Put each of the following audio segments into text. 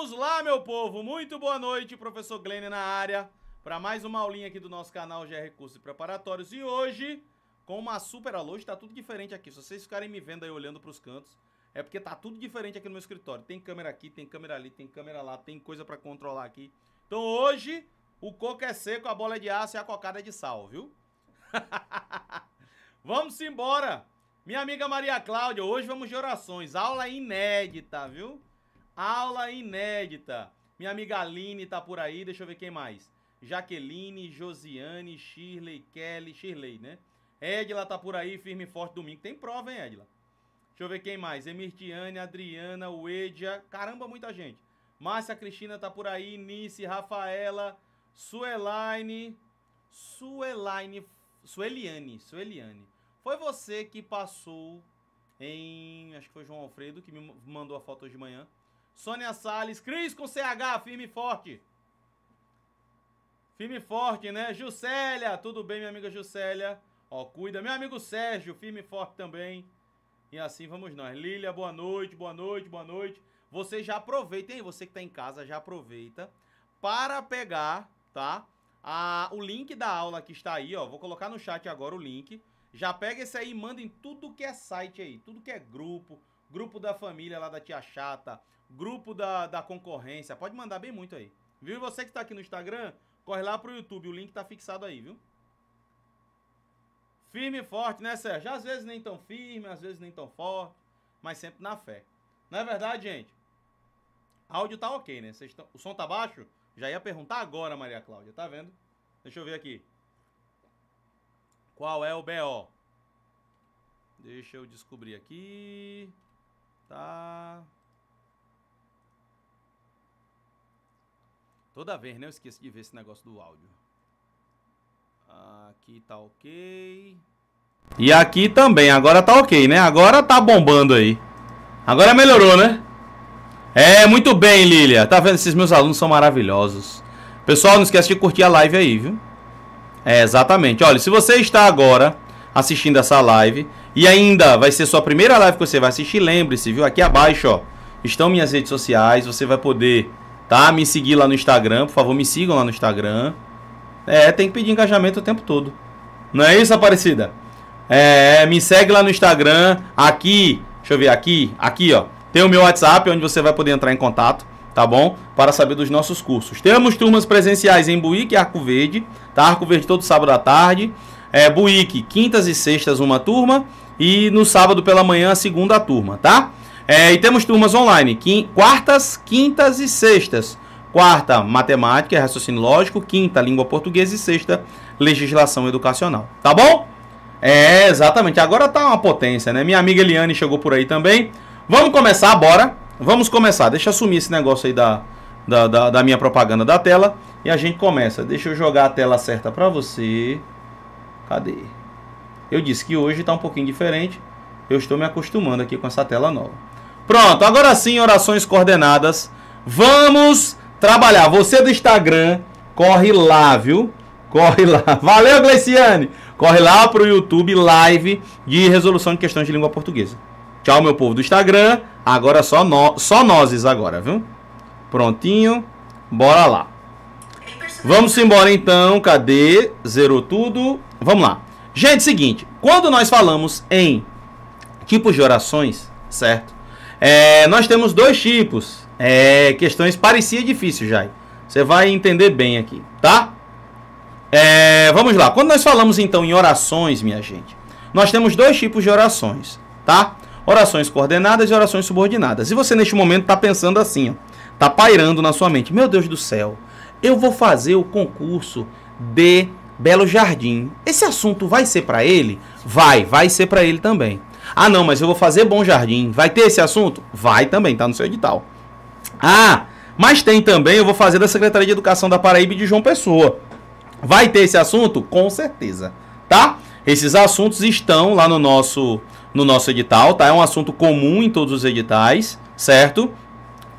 Vamos lá, meu povo. Muito boa noite, professor Glenn na área, para mais uma aulinha aqui do nosso canal GR Cursos Preparatórios. E hoje, com uma super aula, hoje tá tudo diferente aqui. Se vocês ficarem me vendo aí olhando para os cantos, é porque tá tudo diferente aqui no meu escritório. Tem câmera aqui, tem câmera ali, tem câmera lá, tem coisa para controlar aqui. Então hoje, o coco é seco, a bola é de aço e a cocada é de sal, viu? Vamos embora. Minha amiga Maria Cláudia, hoje vamos de orações. Aula inédita, viu? Aula inédita. Minha amiga Aline tá por aí, deixa eu ver quem mais. Jaqueline, Josiane, Shirley, Kelly, Shirley, né? Edila tá por aí, firme e forte domingo. Tem prova, hein, Edila? Deixa eu ver quem mais. Emirtiane, Adriana, Uedia. Caramba, muita gente. Márcia Cristina tá por aí, Nice, Rafaela, Sueliane. Foi você que passou em... Acho que foi João Alfredo que me mandou a foto hoje de manhã. Sônia Salles, Cris com CH, firme e forte. Firme e forte, né? Juscelia, tudo bem, minha amiga Juscelia? Ó, cuida. Meu amigo Sérgio, firme e forte também. E assim vamos nós. Lília, boa noite, boa noite, boa noite. Vocês já aproveitem, você que tá em casa, já aproveita para pegar, tá? O link da aula que está aí, ó. Vou colocar no chat agora o link. Já pega esse aí e manda em tudo que é site aí, tudo que é grupo. Grupo da família lá da tia chata, grupo da concorrência, pode mandar bem muito aí. Viu? E você que tá aqui no Instagram, corre lá pro YouTube, o link tá fixado aí, viu? Firme e forte, né, Sérgio? Às vezes nem tão firme, às vezes nem tão forte, mas sempre na fé. Não é verdade, gente? Áudio tá ok, né? O som tá baixo? Já ia perguntar agora, Maria Cláudia, tá vendo? Deixa eu ver aqui. Qual é o BO? Deixa eu descobrir aqui. Tá. Toda vez, né? Eu esqueço de ver esse negócio do áudio. Aqui tá ok. E aqui também. Agora tá ok, né? Agora tá bombando aí. Agora melhorou, né? É, muito bem, Lília. Tá vendo? Esses meus alunos são maravilhosos. Pessoal, não esquece de curtir a live aí, viu? É, exatamente. Olha, se você está agora assistindo essa live e ainda vai ser sua primeira live que você vai assistir, lembre-se, viu? Aqui abaixo, ó, estão minhas redes sociais. Você vai poder, tá? Me seguir lá no Instagram. Por favor, me sigam lá no Instagram. É, tem que pedir engajamento o tempo todo. Não é isso, Aparecida? É, me segue lá no Instagram. Aqui, deixa eu ver, aqui, ó. Tem o meu WhatsApp, onde você vai poder entrar em contato, tá bom? Para saber dos nossos cursos. Temos turmas presenciais em Buíque e Arco Verde, tá? Arco Verde todo sábado à tarde. Buíque, quintas e sextas uma turma. E no sábado pela manhã a segunda turma, tá? E temos turmas online, quartas, quintas e sextas. Quarta, matemática e raciocínio lógico. Quinta, língua portuguesa. E sexta, legislação educacional. Tá bom? É, exatamente. Agora tá uma potência, né? Minha amiga Eliane chegou por aí também. Vamos começar, bora? Vamos começar. Deixa eu assumir esse negócio aí da minha propaganda da tela. E a gente começa. Deixa eu jogar a tela certa pra você. Cadê? Eu disse que hoje tá um pouquinho diferente. Eu estou me acostumando aqui com essa tela nova. Pronto, agora sim, orações coordenadas. Vamos trabalhar. Você do Instagram, corre lá, viu? Corre lá. Valeu, Gleiciane! Corre lá pro YouTube live de resolução de questões de língua portuguesa. Tchau, meu povo do Instagram. Agora só nozes agora, viu? Prontinho. Bora lá. Vamos embora então. Cadê? Zerou tudo. Vamos lá. Gente, seguinte. Quando nós falamos em tipos de orações, certo? Nós temos dois tipos. Questões parecia difícil, Jai. Você vai entender bem aqui, tá? Vamos lá. Quando nós falamos então em orações, minha gente, nós temos dois tipos de orações, tá? Orações coordenadas e orações subordinadas. E você neste momento está pensando assim, ó, tá pairando na sua mente. Meu Deus do céu, eu vou fazer o concurso de Belo Jardim. Esse assunto vai ser para ele? Vai ser para ele também. Ah, não, mas eu vou fazer Bom Jardim. Vai ter esse assunto? Vai também, tá no seu edital. Ah, mas tem também, eu vou fazer da Secretaria de Educação da Paraíba e de João Pessoa. Vai ter esse assunto? Com certeza, tá? Esses assuntos estão lá no nosso edital, tá? É um assunto comum em todos os editais, certo?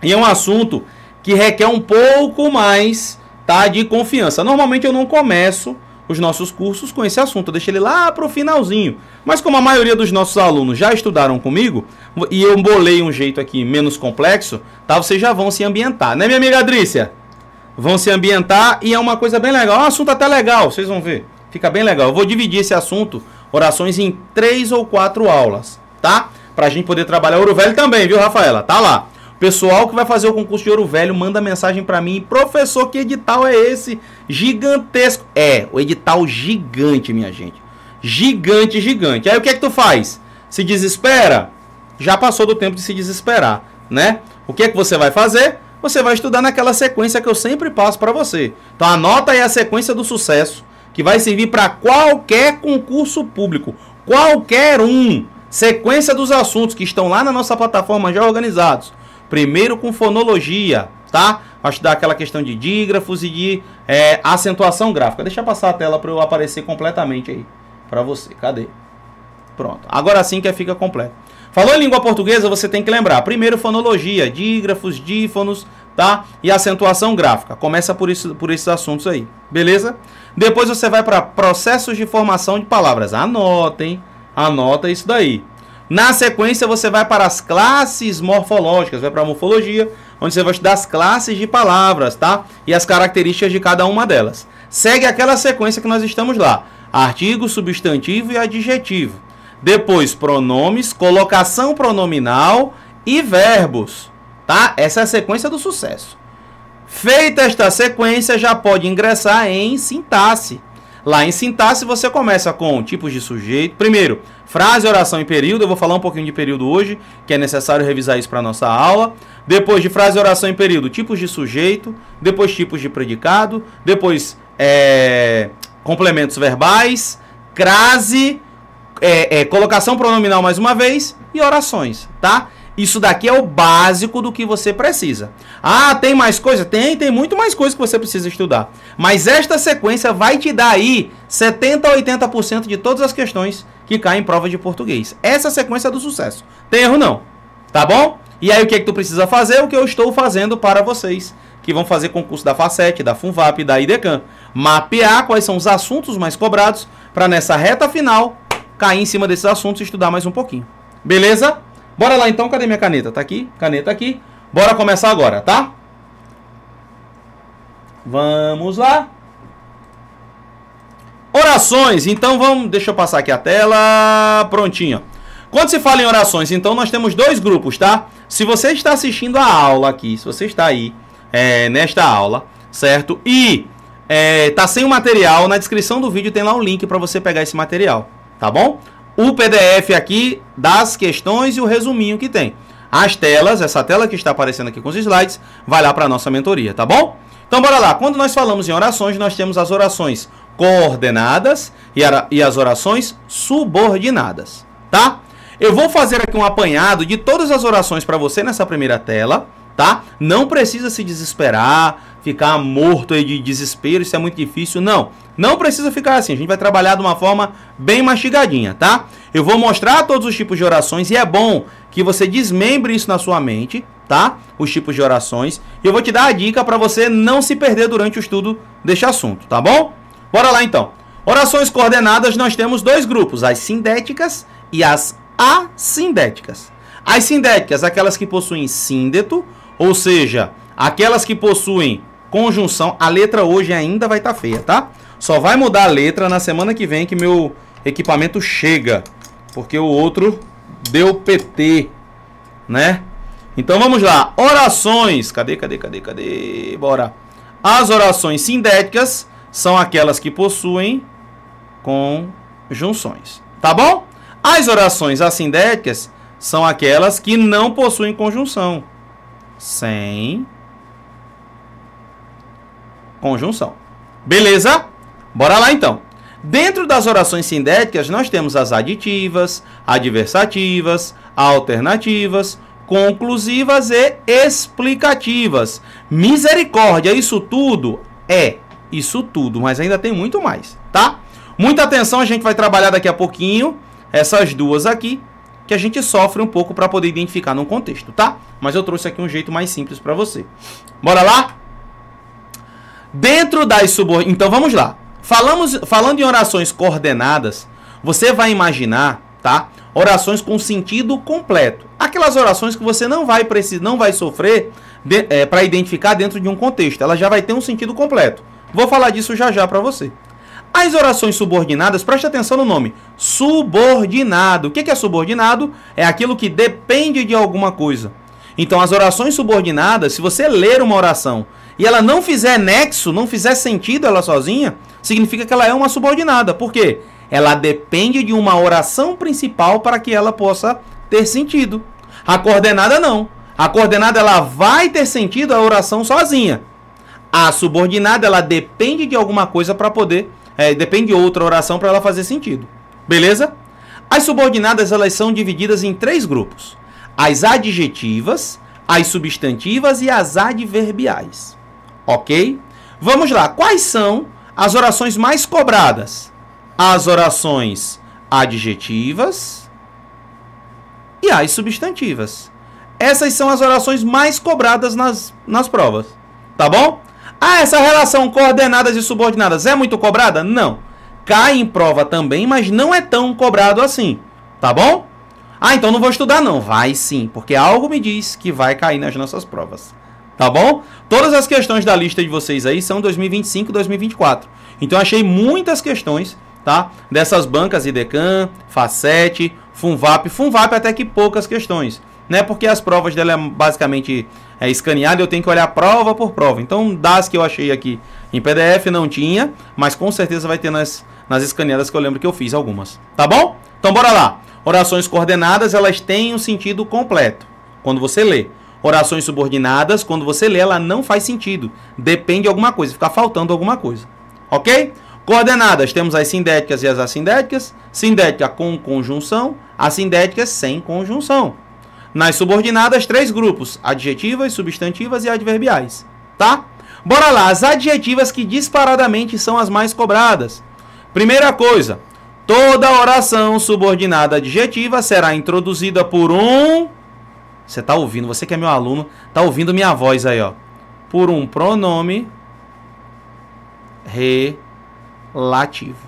E é um assunto que requer um pouco mais, tá, de confiança. Normalmente eu não começo os nossos cursos com esse assunto. Eu deixei ele lá para o finalzinho. Mas como a maioria dos nossos alunos já estudaram comigo, e eu bolei um jeito aqui menos complexo, tá? Vocês já vão se ambientar, né, minha amiga Adrícia? Vão se ambientar e é uma coisa bem legal. É um assunto até legal, vocês vão ver. Fica bem legal. Eu vou dividir esse assunto, orações, em 3 ou 4 aulas, tá? Pra gente poder trabalhar Ouro Velho também, viu, Rafaela? Tá lá. Pessoal que vai fazer o concurso de Ouro Velho, manda mensagem pra mim. Professor, que edital é esse? Gigantesco. É, o edital gigante, minha gente. Gigante, gigante. Aí o que é que tu faz? Se desespera? Já passou do tempo de se desesperar, né? O que é que você vai fazer? Você vai estudar naquela sequência que eu sempre passo pra você. Então anota aí a sequência do sucesso, que vai servir para qualquer concurso público. Qualquer um. Sequência dos assuntos que estão lá na nossa plataforma já organizados. Primeiro com fonologia, tá? Vai estudar aquela questão de dígrafos e de acentuação gráfica. Deixa eu passar a tela para eu aparecer completamente aí para você. Cadê? Pronto. Agora sim que fica completo. Falou em língua portuguesa, você tem que lembrar. Primeiro fonologia, dígrafos, dífonos, tá? E acentuação gráfica. Começa por esses assuntos aí. Beleza? Depois você vai para processos de formação de palavras. Anotem. Anota isso daí. Na sequência, você vai para as classes morfológicas, vai para a morfologia, onde você vai estudar as classes de palavras, tá? E as características de cada uma delas. Segue aquela sequência que nós estamos lá. Artigo, substantivo e adjetivo. Depois, pronomes, colocação pronominal e verbos, tá? Essa é a sequência do sucesso. Feita esta sequência, já pode ingressar em sintaxe. Lá em sintaxe você começa com tipos de sujeito. Primeiro, frase, oração e período. Eu vou falar um pouquinho de período hoje, que é necessário revisar isso para a nossa aula. Depois de frase, oração e período, tipos de sujeito. Depois tipos de predicado. Depois complementos verbais, crase, colocação pronominal mais uma vez e orações, tá? Isso daqui é o básico do que você precisa. Ah, tem mais coisa? Tem muito mais coisa que você precisa estudar. Mas esta sequência vai te dar aí 70% a 80% de todas as questões que caem em prova de português. Essa é a sequência do sucesso. Tem erro não, tá bom? E aí o que é que tu precisa fazer? O que eu estou fazendo para vocês, que vão fazer concurso da FACET, da FUNVAP e da IDECAM. Mapear quais são os assuntos mais cobrados para nessa reta final cair em cima desses assuntos e estudar mais um pouquinho. Beleza? Bora lá então, cadê minha caneta? Tá aqui, caneta aqui. Bora começar agora, tá? Vamos lá. Orações, então vamos, deixa eu passar aqui a tela, prontinho. Quando se fala em orações, então nós temos 2 grupos, tá? Se você está assistindo a aula aqui, se você está aí nesta aula, certo? E tá sem o material, na descrição do vídeo tem lá um link para você pegar esse material, tá bom? O PDF aqui das questões e o resuminho que tem. As telas, essa tela que está aparecendo aqui com os slides, vai lá para a nossa mentoria, tá bom? Então bora lá, quando nós falamos em orações, nós temos as orações coordenadas e as orações subordinadas, tá? Eu vou fazer aqui um apanhado de todas as orações para você nessa primeira tela, tá? Não precisa se desesperar, ficar morto aí de desespero, isso é muito difícil, não. Não precisa ficar assim, a gente vai trabalhar de uma forma bem mastigadinha, tá? Eu vou mostrar todos os tipos de orações e é bom que você desmembre isso na sua mente, tá? Os tipos de orações. E eu vou te dar a dica para você não se perder durante o estudo deste assunto, tá bom? Bora lá então. Orações coordenadas, nós temos 2 grupos, as sindéticas e as assindéticas. As sindéticas, aquelas que possuem síndeto, ou seja, aquelas que possuem conjunção. A letra hoje ainda vai estar feia, tá? Só vai mudar a letra na semana que vem que meu equipamento chega, porque o outro deu PT, né? Então vamos lá. Orações. Cadê? Bora. As orações sindéticas são aquelas que possuem conjunções, tá bom? As orações assindéticas são aquelas que não possuem conjunção. Sem conjunção. Beleza? Bora lá então. Dentro das orações sindéticas, nós temos as aditivas, adversativas, alternativas, conclusivas e explicativas. Misericórdia, isso tudo? Isso tudo, mas ainda tem muito mais, tá? Muita atenção, a gente vai trabalhar daqui a pouquinho essas duas aqui, que a gente sofre um pouco para poder identificar num contexto, tá? Mas eu trouxe aqui um jeito mais simples para você. Bora lá? Dentro das subordinadas... Então vamos lá. Falando em orações coordenadas, você vai imaginar, tá? Orações com sentido completo. Aquelas orações que você não vai sofrer para identificar dentro de um contexto. Ela já vai ter um sentido completo. Vou falar disso já já para você. As orações subordinadas, preste atenção no nome. Subordinado. O que é subordinado? É aquilo que depende de alguma coisa. Então, as orações subordinadas, se você ler uma oração e ela não fizer nexo, não fizer sentido ela sozinha, significa que ela é uma subordinada. Por quê? Ela depende de uma oração principal para que ela possa ter sentido. A coordenada não. A coordenada ela vai ter sentido a oração sozinha. A subordinada ela depende de alguma coisa para poder... depende de outra oração para ela fazer sentido. Beleza? As subordinadas elas são divididas em 3 grupos. As adjetivas, as substantivas e as adverbiais. Ok? Vamos lá. Quais são as orações mais cobradas? As orações adjetivas e as substantivas. Essas são as orações mais cobradas nas provas. Tá bom? Ah, essa relação coordenadas e subordinadas é muito cobrada? Não. Cai em prova também, mas não é tão cobrado assim. Tá bom? Ah, então não vou estudar não. Vai sim, porque algo me diz que vai cair nas nossas provas. Tá bom? Todas as questões da lista de vocês aí são 2025 e 2024. Então eu achei muitas questões, tá? Dessas bancas IDECAM, FACET, FUNVAP. FUNVAP até que poucas questões, né? Porque as provas dela é basicamente escaneada, eu tenho que olhar prova por prova. Então, das que eu achei aqui em PDF não tinha, mas com certeza vai ter nas escaneadas que eu lembro que eu fiz algumas. Tá bom? Então, bora lá. Orações coordenadas, elas têm um sentido completo quando você lê. Orações subordinadas, quando você lê, ela não faz sentido. Depende de alguma coisa, fica faltando alguma coisa. Ok? Coordenadas, temos as sindéticas e as assindéticas. Sindética com conjunção, assindéticas sem conjunção. Nas subordinadas, 3 grupos. Adjetivas, substantivas e adverbiais. Tá? Bora lá, as adjetivas que disparadamente são as mais cobradas. Primeira coisa, toda oração subordinada adjetiva será introduzida por um... Você tá ouvindo, você que é meu aluno, tá ouvindo minha voz aí, ó. Por um pronome relativo.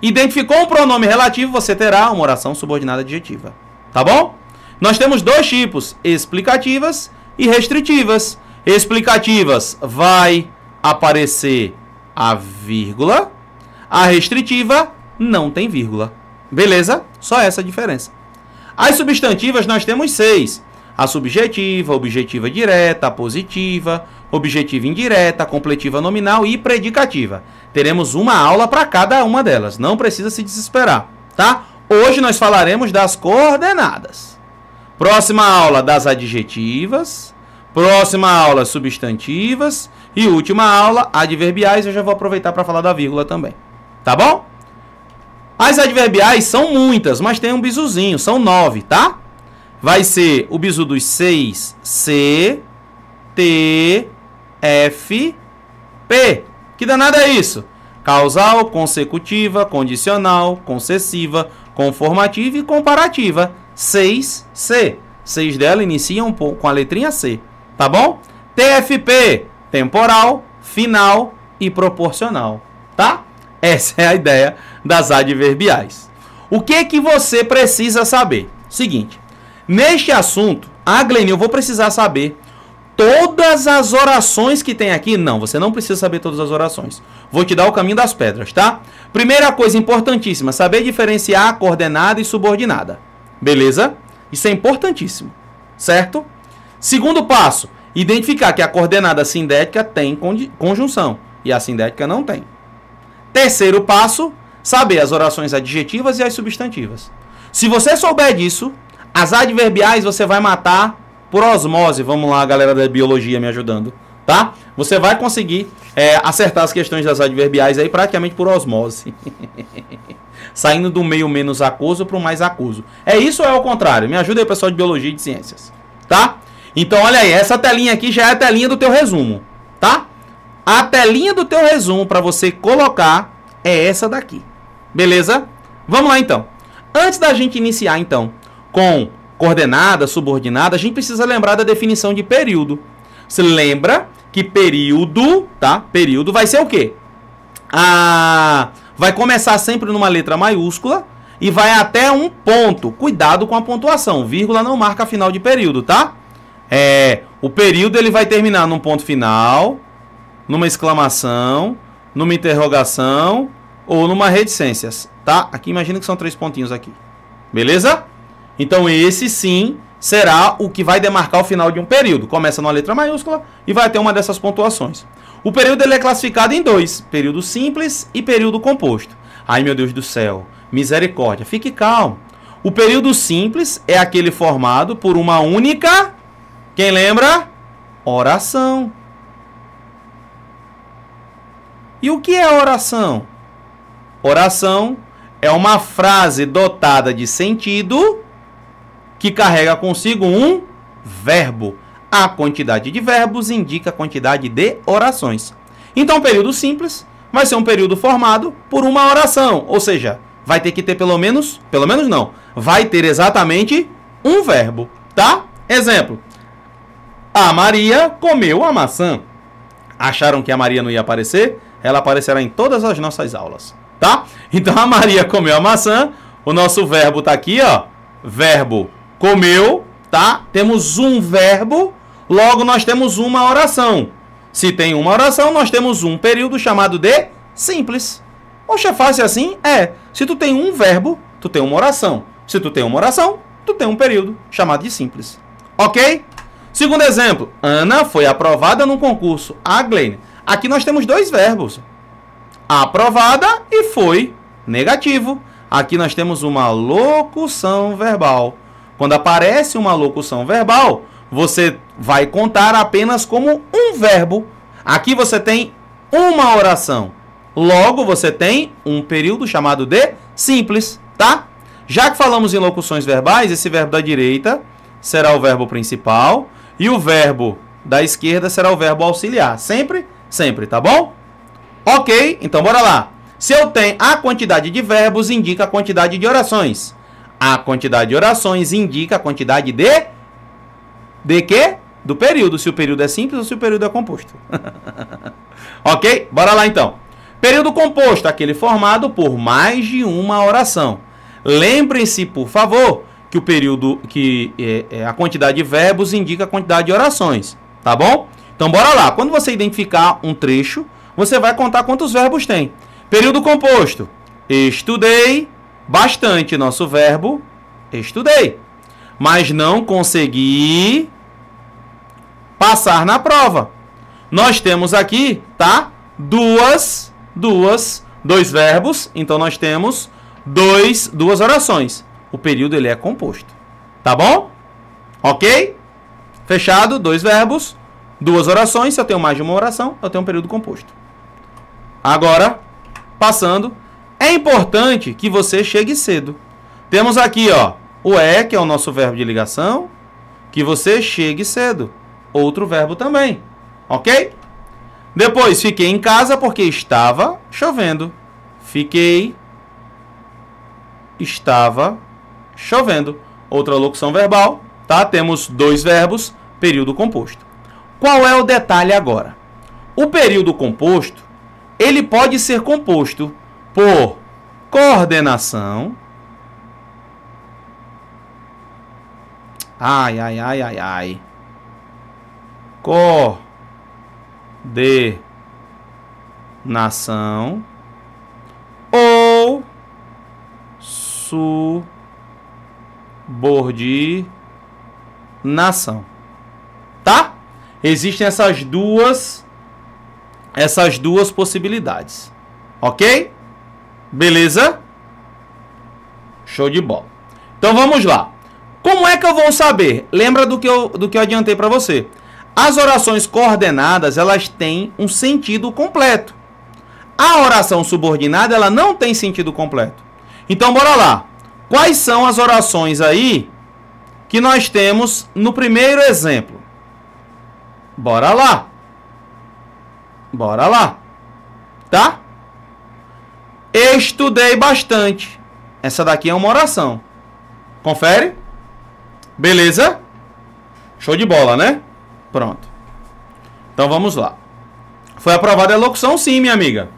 Identificou um pronome relativo, você terá uma oração subordinada adjetiva. Tá bom? Nós temos 2 tipos, explicativas e restritivas. Explicativas vai aparecer a vírgula, a restritiva não tem vírgula. Beleza? Só essa a diferença. As substantivas nós temos 6. A subjetiva, objetiva direta, a positiva, objetiva indireta, completiva nominal e predicativa. Teremos uma aula para cada uma delas, não precisa se desesperar, tá? Hoje nós falaremos das coordenadas. Próxima aula das adjetivas, próxima aula substantivas e última aula adverbiais. Eu já vou aproveitar para falar da vírgula também, tá bom? As adverbiais são muitas, mas tem um bizuzinho, são 9, tá? Vai ser o bizu dos 6, C, T, F, P. Que danada é isso? Causal, consecutiva, condicional, concessiva, conformativa e comparativa. 6, C. 6 dela iniciam com a letrinha C. Tá bom? TFP, temporal, final e proporcional. Tá? Essa é a ideia das adverbiais. O que que você precisa saber? Seguinte. Neste assunto, Glenn, eu vou precisar saber todas as orações que tem aqui. Não, você não precisa saber todas as orações. Vou te dar o caminho das pedras, tá? Primeira coisa importantíssima, saber diferenciar coordenada e subordinada. Beleza? Isso é importantíssimo, certo? Segundo passo, identificar que a coordenada sindética tem conjunção e a sindética não tem. Terceiro passo, saber as orações adjetivas e as substantivas. Se você souber disso, as adverbiais você vai matar por osmose. Vamos lá, galera da biologia me ajudando, tá? Você vai conseguir acertar as questões das adverbiais aí praticamente por osmose. Saindo do meio menos aquoso para o mais aquoso. É isso ou é o contrário? Me ajuda aí, pessoal de biologia e de ciências, tá? Então, olha aí, essa telinha aqui já é a telinha do teu resumo, tá? A telinha do teu resumo para você colocar é essa daqui. Beleza? Vamos lá, então. Antes da gente iniciar, então, com coordenada, subordinada, a gente precisa lembrar da definição de período. Você lembra que período, tá? Período vai ser o quê? vai começar sempre numa letra maiúscula e vai até um ponto. Cuidado com a pontuação. Vírgula não marca final de período, tá? O período ele vai terminar num ponto final, numa exclamação, numa interrogação ou numa reticências, tá? Aqui imagina que são 3 pontinhos aqui. Beleza? Então esse sim será o que vai demarcar o final de um período. Começa numa letra maiúscula e vai ter uma dessas pontuações. O período ele é classificado em 2, período simples e período composto. Ai, meu Deus do céu, misericórdia, fique calmo. O período simples é aquele formado por uma única, quem lembra? Oração. E o que é oração? Oração é uma frase dotada de sentido que carrega consigo um verbo. A quantidade de verbos indica a quantidade de orações. Então, o período simples vai ser um período formado por uma oração. Ou seja, vai ter que ter pelo menos não, vai ter exatamente um verbo, tá? Exemplo. A Maria comeu a maçã. Acharam que a Maria não ia aparecer? Ela aparecerá em todas as nossas aulas, tá? Então, a Maria comeu a maçã. O nosso verbo tá aqui, ó. Verbo comeu, tá? Temos um verbo. Logo, nós temos uma oração. Se tem uma oração, nós temos um período chamado de simples. Poxa, é fácil assim? Se tu tem um verbo, tu tem uma oração. Se tu tem uma oração, tu tem um período chamado de simples. Ok? Segundo exemplo. Ana foi aprovada no concurso. Glenn. Aqui nós temos 2 verbos. Aprovada e foi negativo. Aqui nós temos uma locução verbal. Quando aparece uma locução verbal, você vai contar apenas como um verbo. Aqui você tem uma oração. Logo, você tem um período chamado de simples, tá? Já que falamos em locuções verbais, esse verbo da direita será o verbo principal e o verbo da esquerda será o verbo auxiliar. Sempre, sempre, tá bom? Ok, então bora lá. Se eu tenho a quantidade de verbos, indica a quantidade de orações. A quantidade de orações indica a quantidade de quê? Do período, se o período é simples ou se o período é composto. Ok? Bora lá então. Período composto, aquele formado por mais de uma oração. Lembrem-se, por favor, que o período, a quantidade de verbos indica a quantidade de orações. Tá bom? Então bora lá. Quando você identificar um trecho, você vai contar quantos verbos tem. Período composto. Estudei bastante. Nosso verbo, estudei. Mas não consegui passar na prova. Nós temos aqui, tá? Dois verbos. Então, nós temos duas orações. O período, ele é composto. Tá bom? Ok? Fechado? 2 verbos, 2 orações. Se eu tenho mais de uma oração, eu tenho um período composto. Agora, passando. É importante que você chegue cedo. Temos aqui, ó, o que é o nosso verbo de ligação. Que você chegue cedo. Outro verbo também. Ok? Depois, fiquei em casa porque estava chovendo. Estava chovendo. Outra locução verbal, tá? Temos 2 verbos, período composto. Qual é o detalhe agora? O período composto, ele pode ser composto por coordenação. Coordenação ou subordinação. Tá? Existem essas duas possibilidades. Ok? Beleza? Show de bola. Então vamos lá. Como é que eu vou saber? Lembra do que eu adiantei para você. As orações coordenadas, elas têm um sentido completo. A oração subordinada, ela não tem sentido completo. Então, bora lá. Quais são as orações aí que nós temos no primeiro exemplo? Bora lá. Bora lá. Tá? Estudei bastante. Essa daqui é uma oração. Confere? Beleza? Show de bola, né? Pronto. Então vamos lá. Foi aprovada a locução? Sim, minha amiga.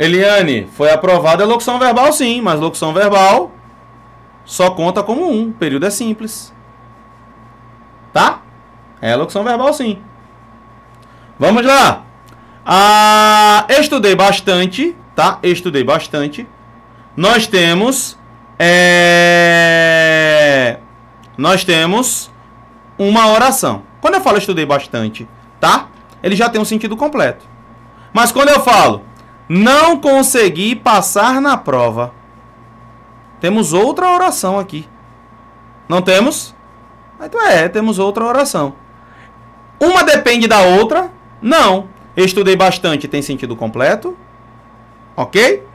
Eliane, foi aprovada a locução verbal sim, mas locução verbal só conta como um, o período é simples. Tá? É a locução verbal sim. Vamos lá. Estudei bastante, tá? Estudei bastante. Nós temos uma oração. Quando eu falo estudei bastante, tá? Ele já tem um sentido completo. Mas quando eu falo não consegui passar na prova, temos outra oração aqui. Não temos? Então temos outra oração. Uma depende da outra? Não. Estudei bastante tem sentido completo. Ok?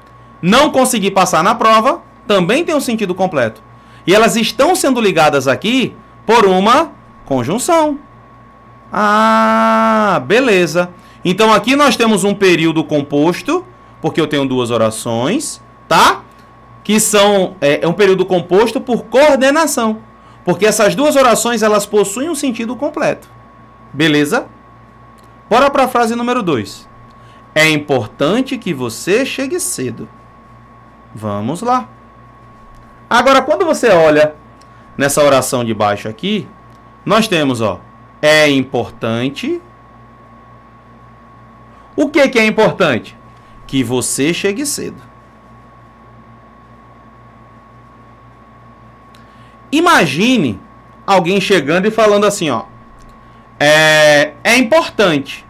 Não consegui passar na prova também tem um sentido completo. E elas estão sendo ligadas aqui por uma conjunção. Beleza. Então aqui nós temos um período composto, porque eu tenho duas orações, tá? Que são um período composto por coordenação, porque essas duas orações elas possuem um sentido completo. Beleza? Bora para a frase número 2. É importante que você chegue cedo. Vamos lá. Agora, quando você olha nessa oração de baixo aqui, nós temos, é importante. O que é importante? Que você chegue cedo. Imagine alguém chegando e falando assim, é importante.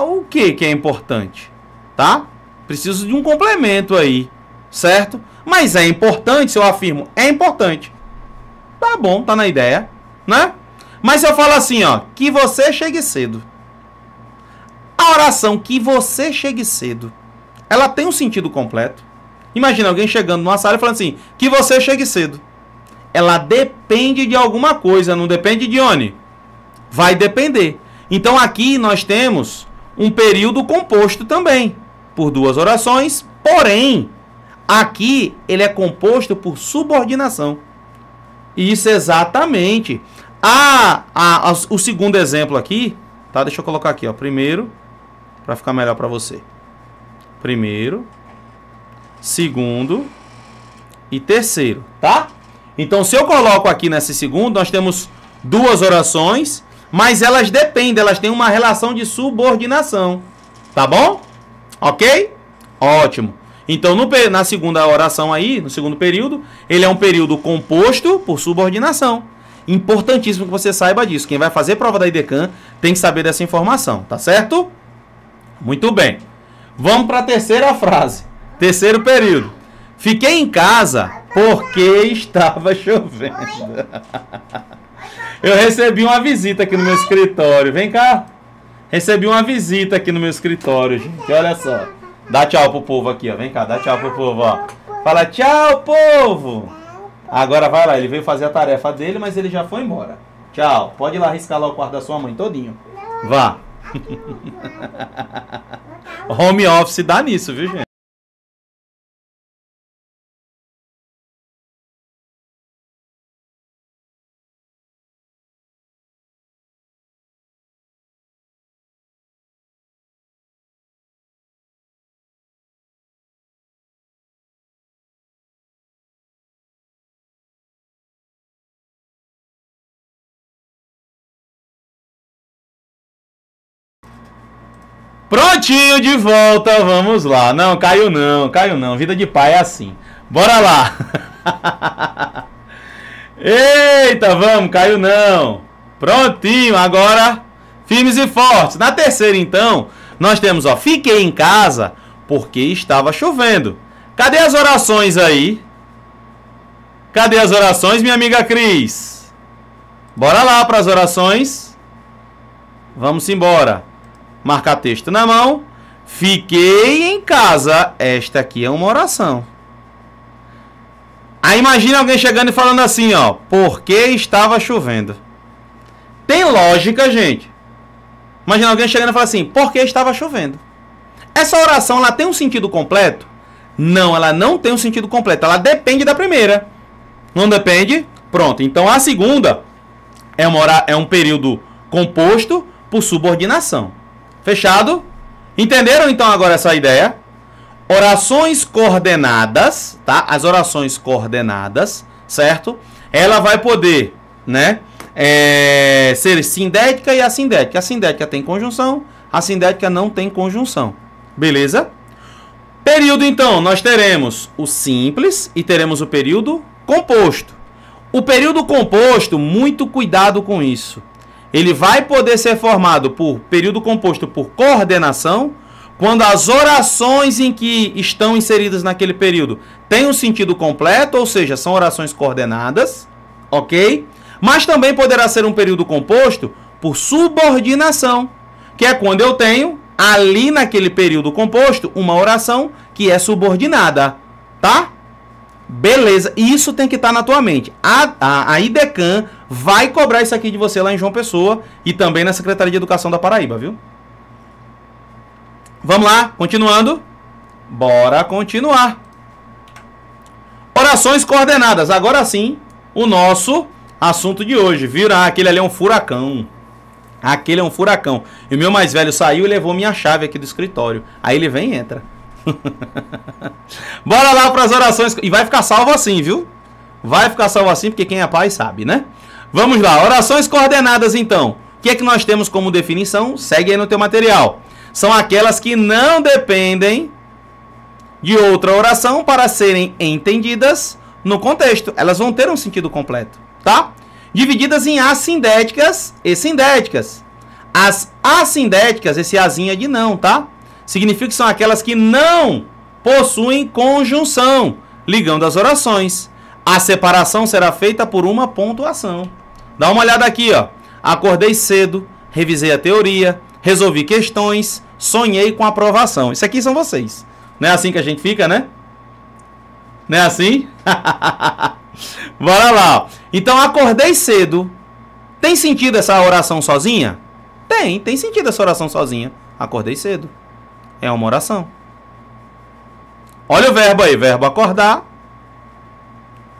O que é importante? Tá? Preciso de um complemento aí, certo? Mas é importante, se eu afirmo, é importante. Tá bom, tá na ideia, né? Mas se eu falo assim, que você chegue cedo. A oração que você chegue cedo, ela tem um sentido completo. Imagina alguém chegando numa sala e falando assim, que você chegue cedo. Ela depende de alguma coisa, não depende de onde? Vai depender. Então aqui nós temos um período composto também, por duas orações, porém, aqui ele é composto por subordinação. Isso exatamente. O segundo exemplo aqui, tá? Deixa eu colocar aqui, primeiro, para ficar melhor para você. Primeiro, segundo e terceiro, tá? Então, se eu coloco aqui nesse segundo, nós temos duas orações, mas elas dependem, elas têm uma relação de subordinação, tá bom? Ok? Ótimo. Então, na segunda oração aí, no segundo período, ele é um período composto por subordinação. Importantíssimo que você saiba disso. Quem vai fazer prova da IDECAN tem que saber dessa informação, tá certo? Muito bem. Vamos para a terceira frase. Terceiro período. Fiquei em casa porque estava chovendo. Eu recebi uma visita aqui no meu escritório. Vem cá. Recebi uma visita aqui no meu escritório, gente. Olha só. Dá tchau pro povo aqui, Vem cá, dá tchau pro povo, Fala tchau, povo. Agora vai lá. Ele veio fazer a tarefa dele, mas ele já foi embora. Tchau. Pode ir lá riscar lá o quarto da sua mãe todinho. Vá. Home office dá nisso, viu, gente? Prontinho, de volta, vamos lá. Não, caiu não. Vida de pai é assim. Bora lá. Eita, vamos, caiu não. Prontinho, agora firmes e fortes. Na terceira, então, nós temos, fiquei em casa porque estava chovendo. Cadê as orações aí? Cadê as orações, minha amiga Cris? Bora lá para as orações. Vamos embora. Marcar texto na mão. Fiquei em casa. Esta aqui é uma oração. Aí imagina alguém chegando e falando assim, porque estava chovendo. Tem lógica, gente. Imagina alguém chegando e falando assim, porque estava chovendo. Essa oração, ela tem um sentido completo? Não, ela não tem um sentido completo. Ela depende da primeira. Não depende? Pronto. Então a segunda é um período composto por subordinação. Fechado? Entenderam então agora essa ideia? Orações coordenadas, tá? As orações coordenadas, certo? Ela vai poder, né, ser sindética e assindética. A sindética tem conjunção, a sindética não tem conjunção. Beleza? Período, então, nós teremos o simples e teremos o período composto. O período composto, muito cuidado com isso. Ele vai poder ser formado por período composto por coordenação, quando as orações em que estão inseridas naquele período têm um sentido completo, ou seja, são orações coordenadas, ok? Mas também poderá ser um período composto por subordinação, que é quando eu tenho ali naquele período composto uma oração que é subordinada, tá? Beleza, isso tem que estar na tua mente. A IDECAN vai cobrar isso aqui de você lá em João Pessoa e também na Secretaria de Educação da Paraíba, viu? Vamos lá, continuando. Bora continuar. Orações coordenadas. Agora sim, o nosso assunto de hoje. Viram? Aquele ali é um furacão. Aquele é um furacão. E o meu mais velho saiu e levou minha chave aqui do escritório. Aí ele vem e entra. Bora lá para as orações. E vai ficar salvo assim, viu? Vai ficar salvo assim, porque quem é pai sabe, né? Vamos lá. Orações coordenadas, então. O que é que nós temos como definição? Segue aí no teu material. São aquelas que não dependem de outra oração para serem entendidas no contexto. Elas vão ter um sentido completo, tá? Divididas em assindéticas e sindéticas. As assindéticas, esse azinho é de não, tá? Significa que são aquelas que não possuem conjunção, ligando as orações. A separação será feita por uma pontuação. Dá uma olhada aqui, ó. Acordei cedo, revisei a teoria, resolvi questões, sonhei com aprovação. Isso aqui são vocês. Não é assim que a gente fica, né? Não é assim? Bora lá. Então, acordei cedo. Tem sentido essa oração sozinha? Tem sentido essa oração sozinha. Acordei cedo. É uma oração. Olha o verbo aí. Verbo acordar.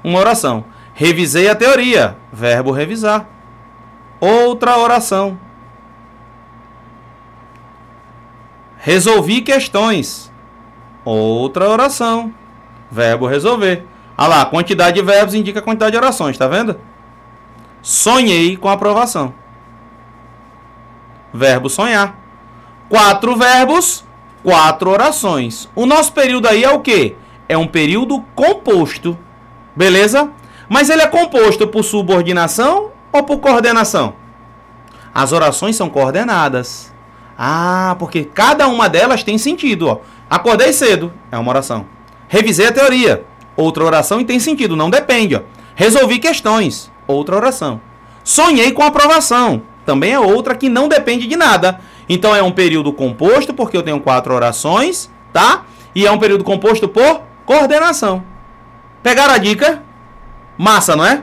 Uma oração. Revisei a teoria. Verbo revisar. Outra oração. Resolvi questões. Outra oração. Verbo resolver. Olha lá, a quantidade de verbos indica a quantidade de orações, tá vendo? Sonhei com aprovação. Verbo sonhar. 4 verbos, 4 orações. O nosso período aí é o quê? É um período composto. Beleza? Mas ele é composto por subordinação ou por coordenação? As orações são coordenadas. Ah, porque cada uma delas tem sentido, ó. Acordei cedo, é uma oração. Revisei a teoria, outra oração e tem sentido, não depende, ó. Resolvi questões, outra oração. Sonhei com aprovação, também é outra que não depende de nada. Então é um período composto porque eu tenho 4 orações, tá? E é um período composto por coordenação. Pegaram a dica? Massa, não é?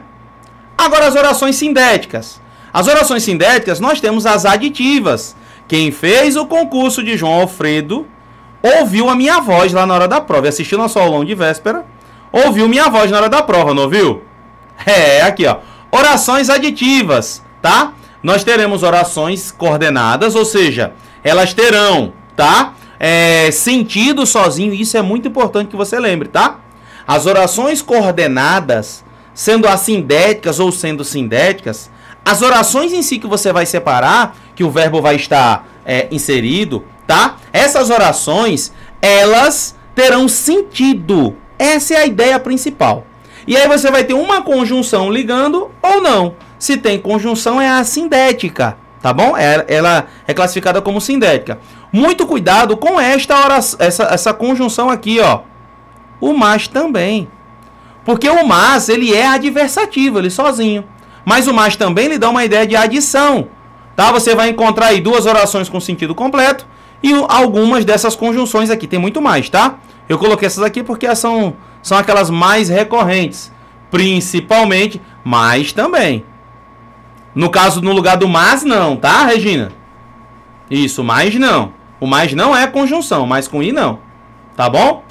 Agora as orações sindéticas. As orações sindéticas nós temos as aditivas. Quem fez o concurso de João Alfredo ouviu a minha voz lá na hora da prova. E assistiu nosso aulão de véspera, ouviu minha voz na hora da prova, não ouviu? É, aqui, ó. Orações aditivas, tá? Nós teremos orações coordenadas, ou seja, elas terão, tá? Sentido sozinho, isso é muito importante que você lembre, tá? As orações coordenadas, sendo assindéticas ou sendo sindéticas, as orações em si que você vai separar, que o verbo vai estar inserido, tá? Essas orações, elas terão sentido. Essa é a ideia principal. E aí você vai ter uma conjunção ligando ou não. Se tem conjunção, é a sindética, tá bom? Ela é classificada como sindética. Muito cuidado com essa conjunção aqui, ó. O mas também. Porque o mas, ele é adversativo, ele sozinho. Mas o mas também lhe dá uma ideia de adição, tá? Você vai encontrar aí 2 orações com sentido completo e algumas dessas conjunções aqui. Tem muito mais, tá? Eu coloquei essas aqui porque são aquelas mais recorrentes. Principalmente, mas também. No caso, no lugar do mas, não, tá, Regina? Isso, mas não. O mais não é conjunção, mas com i não. Tá bom?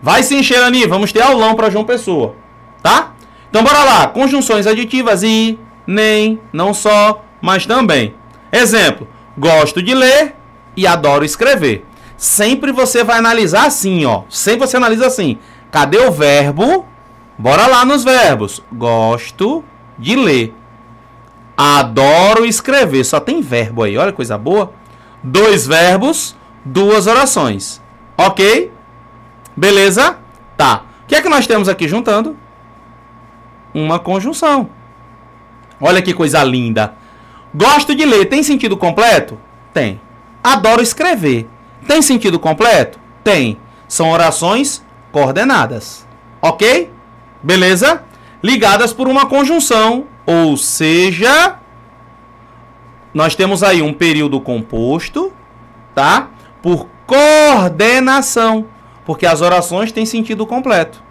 Vai sim, Xerani, vamos ter aulão para João Pessoa, tá? Então, bora lá. Conjunções aditivas, e, nem, não só, mas também. Exemplo, gosto de ler e adoro escrever. sempre você vai analisar assim, ó. Sempre você analisa assim. Cadê o verbo? Bora lá nos verbos. Gosto de ler. Adoro escrever. Só tem verbo aí, olha que coisa boa. 2 verbos, 2 orações. Ok? Beleza? Tá. O que é que nós temos aqui juntando? Uma conjunção. Olha que coisa linda. Gosto de ler. Tem sentido completo? Tem. Adoro escrever. Tem sentido completo? Tem. São orações coordenadas. Ok? Beleza? Ligadas por uma conjunção. Ou seja, nós temos aí um período composto, tá? Por coordenação. Porque as orações têm sentido completo.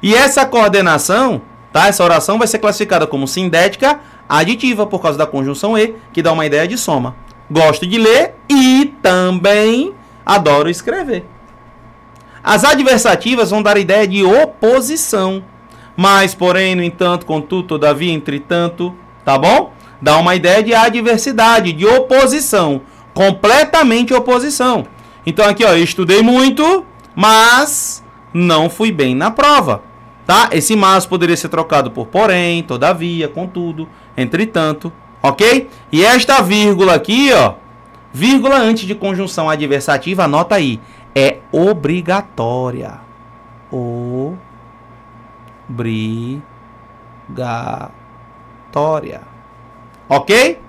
E essa coordenação, tá? Essa oração vai ser classificada como sindética aditiva por causa da conjunção e, que dá uma ideia de soma. Gosto de ler e também adoro escrever. As adversativas vão dar ideia de oposição. Mas, porém, no entanto, contudo, todavia, entretanto, tá bom? Dá uma ideia de adversidade, de oposição. Completamente oposição. Então aqui, ó, eu estudei muito, mas não fui bem na prova. Tá? Esse mas poderia ser trocado por porém, todavia, contudo, entretanto, ok? E esta vírgula aqui, ó, vírgula antes de conjunção adversativa, anota aí, é obrigatória. Obrigatória. Ok?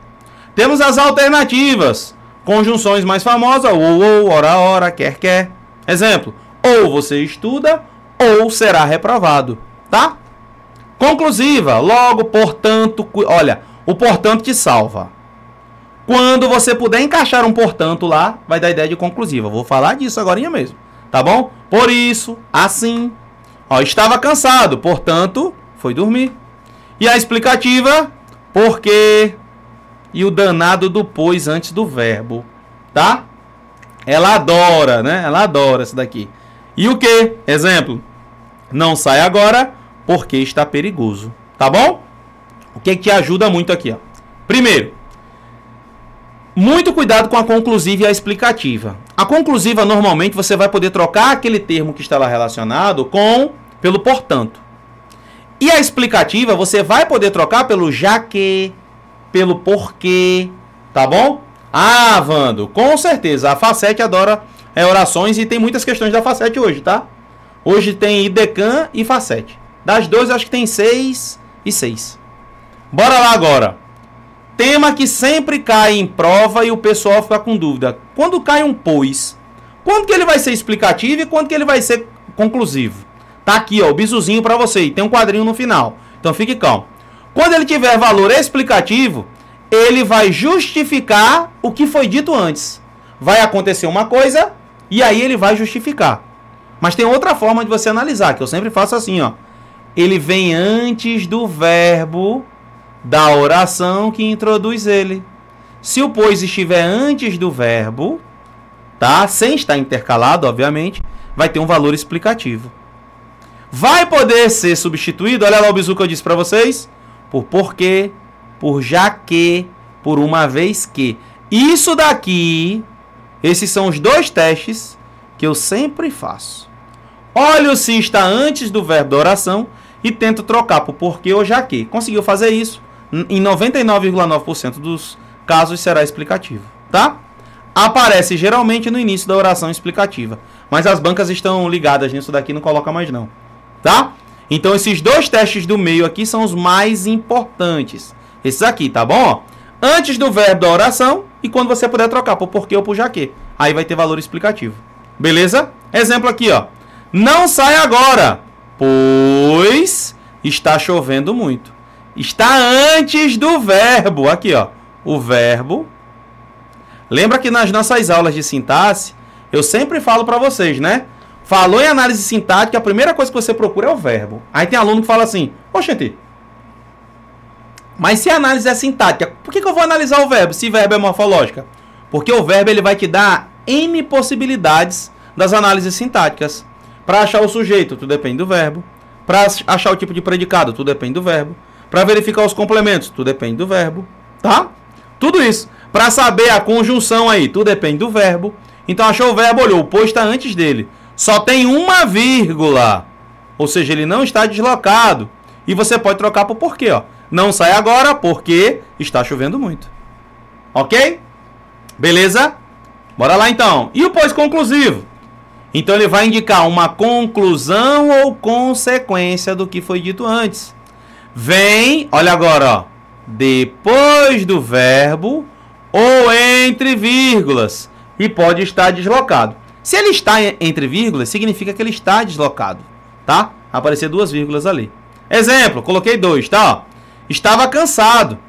Temos as alternativas. Conjunções mais famosas, ou, ora, ora, quer, quer. Exemplo, ou você estuda, ou será reprovado, tá? Conclusiva, logo, portanto, olha, o portanto te salva. Quando você puder encaixar um portanto lá, vai dar ideia de conclusiva. Vou falar disso agora mesmo, tá bom? Por isso, assim, ó, estava cansado, portanto, foi dormir. E a explicativa, porque e o danado do pois antes do verbo, tá? Ela adora, né? Ela adora isso daqui. E o que? Exemplo, não sai agora porque está perigoso, tá bom? O que te ajuda muito aqui, ó? Primeiro, muito cuidado com a conclusiva e a explicativa. A conclusiva, normalmente, você vai poder trocar aquele termo que está lá relacionado pelo portanto. E a explicativa, você vai poder trocar pelo já que, pelo porquê, tá bom? Ah, Vando, com certeza, a Facete adora orações e tem muitas questões da Facete hoje, tá? Hoje tem IDECAN e Facete. Das duas, acho que tem 6 e 6. Bora lá agora. Tema que sempre cai em prova e o pessoal fica com dúvida. Quando cai um pois, quando que ele vai ser explicativo e quando que ele vai ser conclusivo? Tá aqui, ó, o bisuzinho para você. E tem um quadrinho no final. Então fique calmo. Quando ele tiver valor explicativo, ele vai justificar o que foi dito antes. Vai acontecer uma coisa e aí ele vai justificar. Mas tem outra forma de você analisar, que eu sempre faço assim, ó. Ele vem antes do verbo da oração que introduz ele. Se o pois estiver antes do verbo, tá? Sem estar intercalado, obviamente, vai ter um valor explicativo. Vai poder ser substituído, olha lá o bizu que eu disse para vocês, por porquê, por já que, por uma vez que. Isso daqui, esses são os 2 testes que eu sempre faço. Olho se está antes do verbo da oração e tento trocar por porquê ou já que. Conseguiu fazer isso? Em 99,9% dos casos será explicativo, tá? Aparece geralmente no início da oração explicativa, mas as bancas estão ligadas nisso daqui, não coloca mais não, tá? Então esses 2 testes do meio aqui são os mais importantes. Esses aqui, tá bom? Antes do verbo da oração e quando você puder trocar por porquê ou por já que. Aí vai ter valor explicativo. Beleza? Exemplo aqui, ó. Não sai agora, pois está chovendo muito. Está antes do verbo. Aqui, ó. O verbo. Lembra que nas nossas aulas de sintaxe, eu sempre falo para vocês, né? Falou em análise sintática, a primeira coisa que você procura é o verbo. Aí tem aluno que fala assim, oxente, mas se a análise é sintática, por que eu vou analisar o verbo, se verbo é morfológica? Porque o verbo ele vai te dar N possibilidades das análises sintáticas. Para achar o sujeito, tudo depende do verbo. Para achar o tipo de predicado, tudo depende do verbo. Para verificar os complementos, tudo depende do verbo. Tá? Tudo isso. Para saber a conjunção aí, tudo depende do verbo. Então achou o verbo, olhou, o pois está antes dele. Só tem uma vírgula. Ou seja, ele não está deslocado. E você pode trocar por porquê, ó. Não sai agora porque está chovendo muito. Ok? Beleza? Bora lá então. E o pois conclusivo? Então ele vai indicar uma conclusão ou consequência do que foi dito antes. Vem, olha agora, ó. Depois do verbo ou entre vírgulas. E pode estar deslocado. Se ele está entre vírgulas, significa que ele está deslocado. Tá? Aparecer duas vírgulas ali. Exemplo, coloquei 2, tá? Ó. Estava cansado.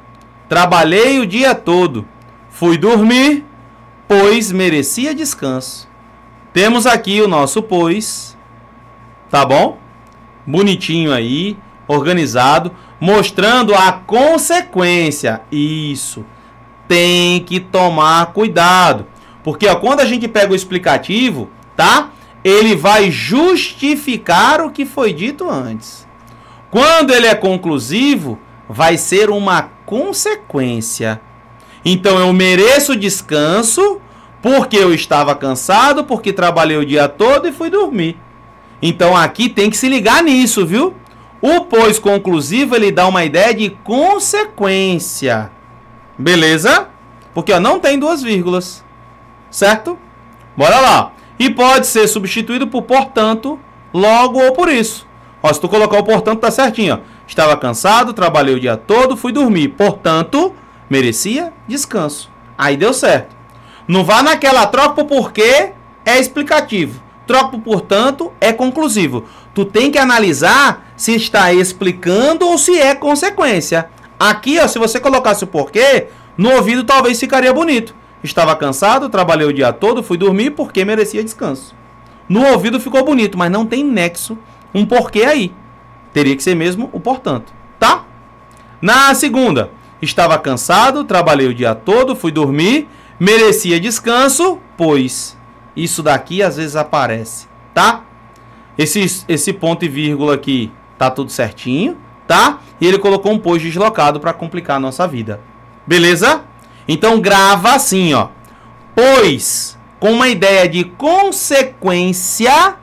Trabalhei o dia todo. Fui dormir, pois merecia descanso. Temos aqui o nosso pois. Tá bom? Bonitinho aí, organizado, mostrando a consequência. Isso. Tem que tomar cuidado. Porque ó, quando a gente pega o explicativo, tá? Ele vai justificar o que foi dito antes. Quando ele é conclusivo, vai ser uma consequência. Então eu mereço descanso porque eu estava cansado, porque trabalhei o dia todo e fui dormir. Então aqui tem que se ligar nisso, viu? O pois conclusivo, ele dá uma ideia de consequência. Beleza? Porque ó, não tem duas vírgulas. Certo? Bora lá. E pode ser substituído por portanto, logo ou por isso. Ó, se tu colocar o portanto, tá certinho. Ó. Estava cansado, trabalhei o dia todo, fui dormir. Portanto, merecia descanso. Aí deu certo. Não vá naquela troca por porquê, é explicativo. Troca por portanto, é conclusivo. Tu tem que analisar se está explicando ou se é consequência. Aqui, ó, se você colocasse o porquê, no ouvido talvez ficaria bonito. Estava cansado, trabalhei o dia todo, fui dormir porque merecia descanso. No ouvido ficou bonito, mas não tem nexo, um porquê aí. Teria que ser mesmo o portanto, tá? Na segunda, estava cansado, trabalhei o dia todo, fui dormir, merecia descanso, pois. Isso daqui às vezes aparece, tá? Esse ponto e vírgula aqui tá tudo certinho, tá? E ele colocou um pois deslocado para complicar a nossa vida. Beleza? Então grava assim, ó. Pois, com uma ideia de consequência,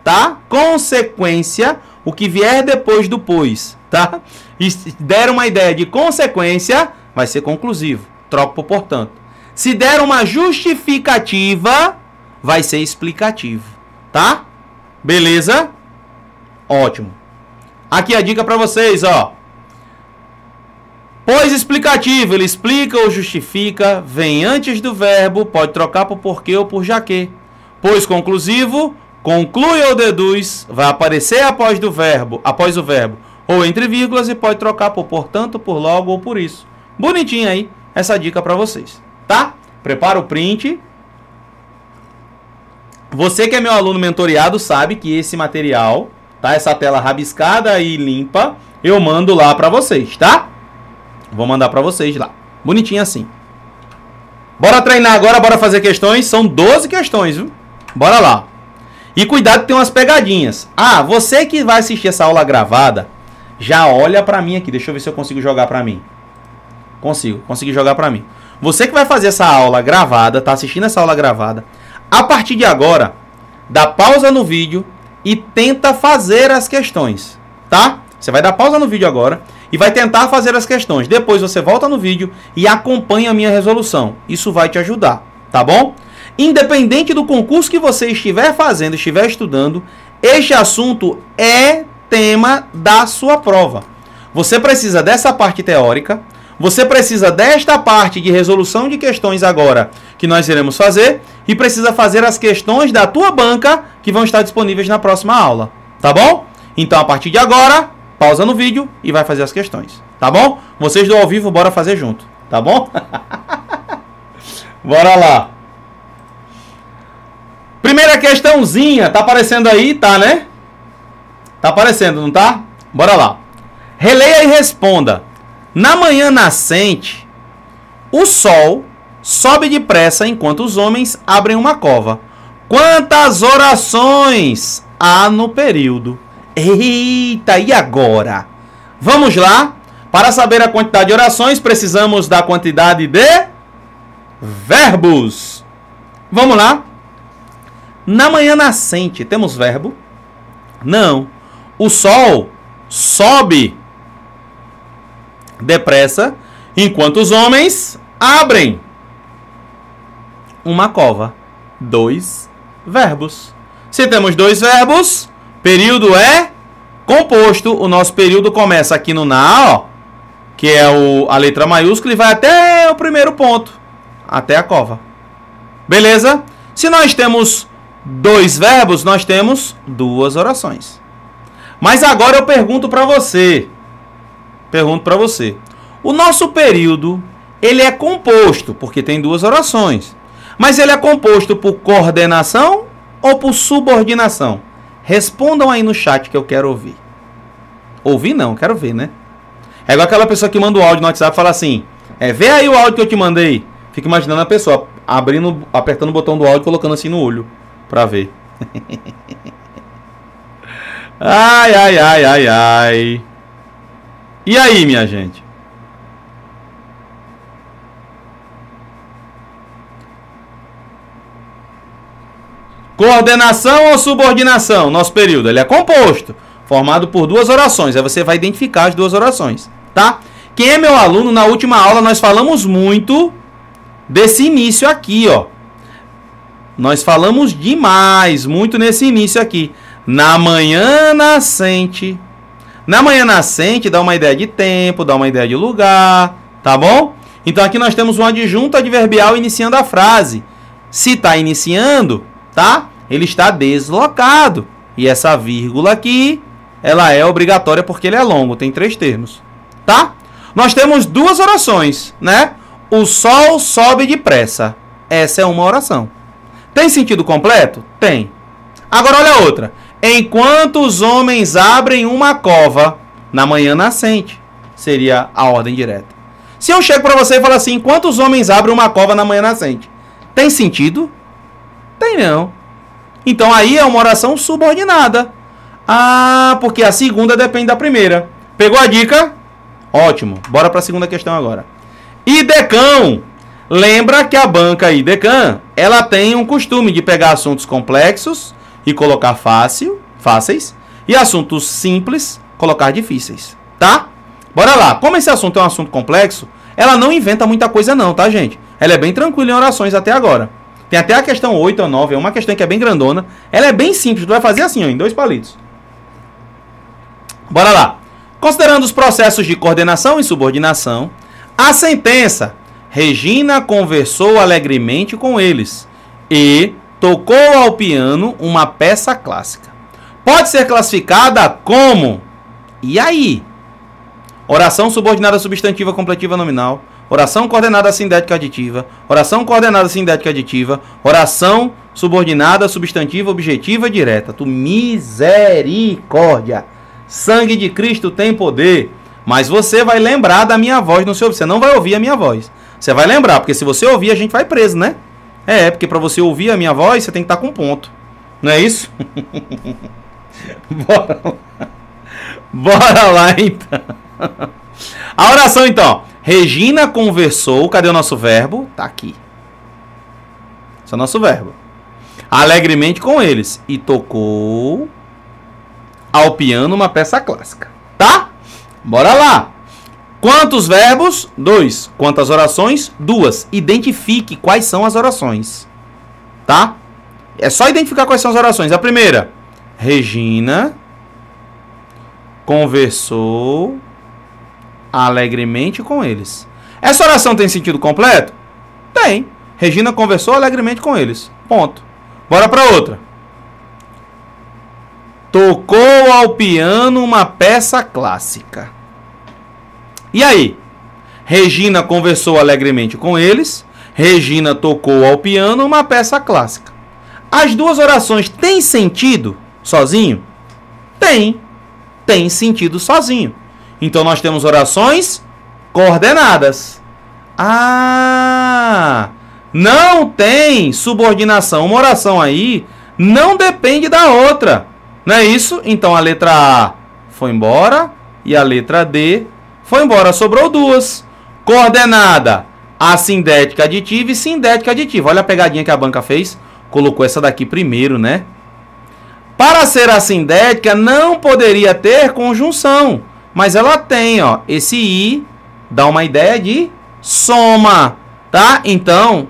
tá? Consequência, o que vier depois do pois, tá? E se der uma ideia de consequência, vai ser conclusivo. Troca por portanto. Se der uma justificativa, vai ser explicativo, tá? Beleza? Ótimo. Aqui a dica para vocês, ó. Pois explicativo, ele explica ou justifica, vem antes do verbo, pode trocar por porquê ou por já que. Pois conclusivo, conclui ou deduz, vai aparecer após o verbo, ou entre vírgulas e pode trocar por portanto, por logo ou por isso. Bonitinho aí essa dica para vocês, tá? Prepara o print. Você que é meu aluno mentoriado sabe que esse material, tá? Essa tela rabiscada e limpa, eu mando lá para vocês, tá? Vou mandar para vocês lá. Bonitinho assim. Bora treinar agora, bora fazer questões. São 12 questões, viu? Bora lá. E cuidado que tem umas pegadinhas. Ah, você que vai assistir essa aula gravada, já olha para mim aqui. Deixa eu ver se eu consigo jogar para mim. Consegui jogar para mim. Você que vai fazer essa aula gravada, tá assistindo essa aula gravada, a partir de agora, dá pausa no vídeo e tenta fazer as questões, tá? Você vai dar pausa no vídeo agora e vai tentar fazer as questões. Depois você volta no vídeo e acompanha a minha resolução. Isso vai te ajudar, tá bom? Independente do concurso que você estiver fazendo, estiver estudando, este assunto é tema da sua prova. Você precisa dessa parte teórica, você precisa desta parte de resolução de questões agora que nós iremos fazer e precisa fazer as questões da tua banca que vão estar disponíveis na próxima aula, tá bom? Então, a partir de agora, pausa no vídeo e vai fazer as questões, tá bom? Vocês do ao vivo, bora fazer junto, tá bom? Bora lá. Primeira questãozinha, tá aparecendo aí, tá, né? Tá aparecendo, não tá? Bora lá. Releia e responda. Na manhã nascente, o sol sobe depressa enquanto os homens abrem uma cova. Quantas orações há no período? Eita, e agora? Vamos lá. Para saber a quantidade de orações, precisamos da quantidade de verbos. Vamos lá. Na manhã nascente, temos verbo? Não. O sol sobe depressa, enquanto os homens abrem uma cova. 2 verbos. Se temos 2 verbos, período é composto. O nosso período começa aqui no na, ó, que é a letra maiúscula, e vai até o primeiro ponto, até a cova. Beleza? Se nós temos 2 verbos, nós temos 2 orações. Mas agora eu pergunto para você. O nosso período, ele é composto, porque tem 2 orações. Mas ele é composto por coordenação ou por subordinação? Respondam aí no chat que eu quero ouvir. Ouvir não, quero ver, né? É igual aquela pessoa que manda o áudio no WhatsApp e fala assim, vê aí o áudio que eu te mandei. Fica imaginando a pessoa apertando o botão do áudio e colocando assim no olho pra ver. Ai, ai, ai, ai, ai. E aí, minha gente? Coordenação ou subordinação? Nosso período, ele é composto, formado por 2 orações. Aí você vai identificar as 2 orações, tá? Quem é meu aluno, na última aula nós falamos muito desse início aqui, ó. Nós falamos demais, muito nesse início aqui. Na manhã nascente. Na manhã nascente dá uma ideia de tempo, dá uma ideia de lugar, tá bom? Então aqui nós temos um adjunto adverbial iniciando a frase. Se está iniciando, tá? Ele está deslocado. E essa vírgula aqui, ela é obrigatória porque ele é longo, tem 3 termos, tá? Nós temos 2 orações, né? O sol sobe depressa. Essa é uma oração. Tem sentido completo? Tem. Agora olha a outra. Enquanto os homens abrem uma cova na manhã nascente. Seria a ordem direta. Se eu chego para você e falo assim, enquanto os homens abrem uma cova na manhã nascente. Tem sentido? Tem não. Então aí é uma oração subordinada. Ah, porque a segunda depende da primeira. Pegou a dica? Ótimo. Bora para a segunda questão agora. IDECAM. Lembra que a banca IDECAM, ela tem um costume de pegar assuntos complexos e colocar fáceis, e assuntos simples, colocar difíceis, tá? Bora lá. Como esse assunto é um assunto complexo, ela não inventa muita coisa não, tá, gente? Ela é bem tranquila em orações até agora. Tem até a questão 8 ou 9, é uma questão que é bem grandona. Ela é bem simples, tu vai fazer assim, ó, em 2 palitos. Bora lá. Considerando os processos de coordenação e subordinação, a sentença Regina conversou alegremente com eles e tocou ao piano uma peça clássica. Pode ser classificada como... E aí? Oração subordinada substantiva completiva nominal, oração coordenada sindética aditiva, oração coordenada sindética aditiva, oração subordinada substantiva objetiva direta. Tu misericórdia! Sangue de Cristo tem poder. Mas você vai lembrar da minha voz no seu ouvido. Você não vai ouvir a minha voz. Você vai lembrar, porque se você ouvir, a gente vai preso, né? Porque para você ouvir a minha voz, você tem que estar com ponto. Não é isso? Bora lá. Bora lá, então. A oração, então. Regina conversou. Cadê o nosso verbo? Tá aqui. Esse é o nosso verbo. Alegremente com eles. E tocou ao piano uma peça clássica. Tá? Bora lá. Quantos verbos? 2. Quantas orações? 2. Identifique quais são as orações. Tá? É só identificar quais são as orações. A primeira. Regina conversou alegremente com eles. Essa oração tem sentido completo? Tem. Regina conversou alegremente com eles. Ponto. Bora para outra. Tocou ao piano uma peça clássica. E aí? Regina conversou alegremente com eles. Regina tocou ao piano uma peça clássica. As 2 orações têm sentido sozinho? Tem. Tem sentido sozinho. Então nós temos orações coordenadas. Ah! Não tem subordinação. Uma oração aí não depende da outra. Não é isso? Então a letra A foi embora e a letra D foi embora. Sobrou 2. Coordenada. Assindética aditiva e sindética aditiva. Olha a pegadinha que a banca fez. Colocou essa daqui primeiro, né? Para ser assindética, não poderia ter conjunção. Mas ela tem, ó. Esse I dá uma ideia de soma, tá? Então,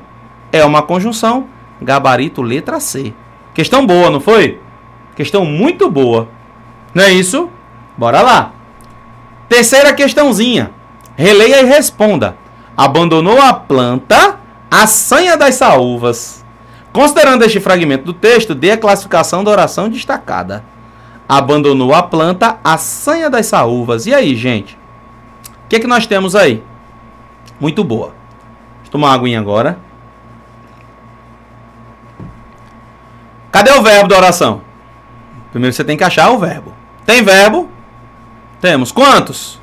é uma conjunção. Gabarito letra C. Questão boa, não foi? Questão muito boa. Não é isso? Bora lá. Terceira questãozinha. Releia e responda. Abandonou a planta, a sanha das saúvas. Considerando este fragmento do texto, dê a classificação da oração destacada. Abandonou a planta, a sanha das saúvas. E aí, gente? O que é que nós temos aí? Muito boa. Deixa eu tomar uma aguinha agora. Cadê o verbo da oração? Primeiro você tem que achar o verbo. Tem verbo? Temos. Quantos?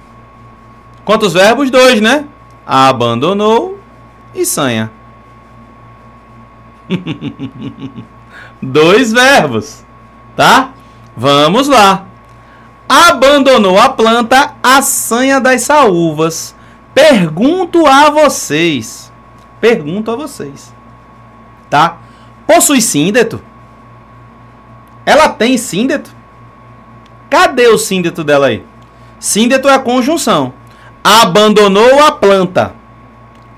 Quantos verbos? 2, né? Abandonou e sanha. 2 verbos. Tá? Vamos lá. Abandonou a planta, a sanha das saúvas. Pergunto a vocês. Pergunto a vocês. Tá? Possui síndeto? Ela tem síndeto? Cadê o síndeto dela aí? Síndeto é a conjunção. Abandonou a planta,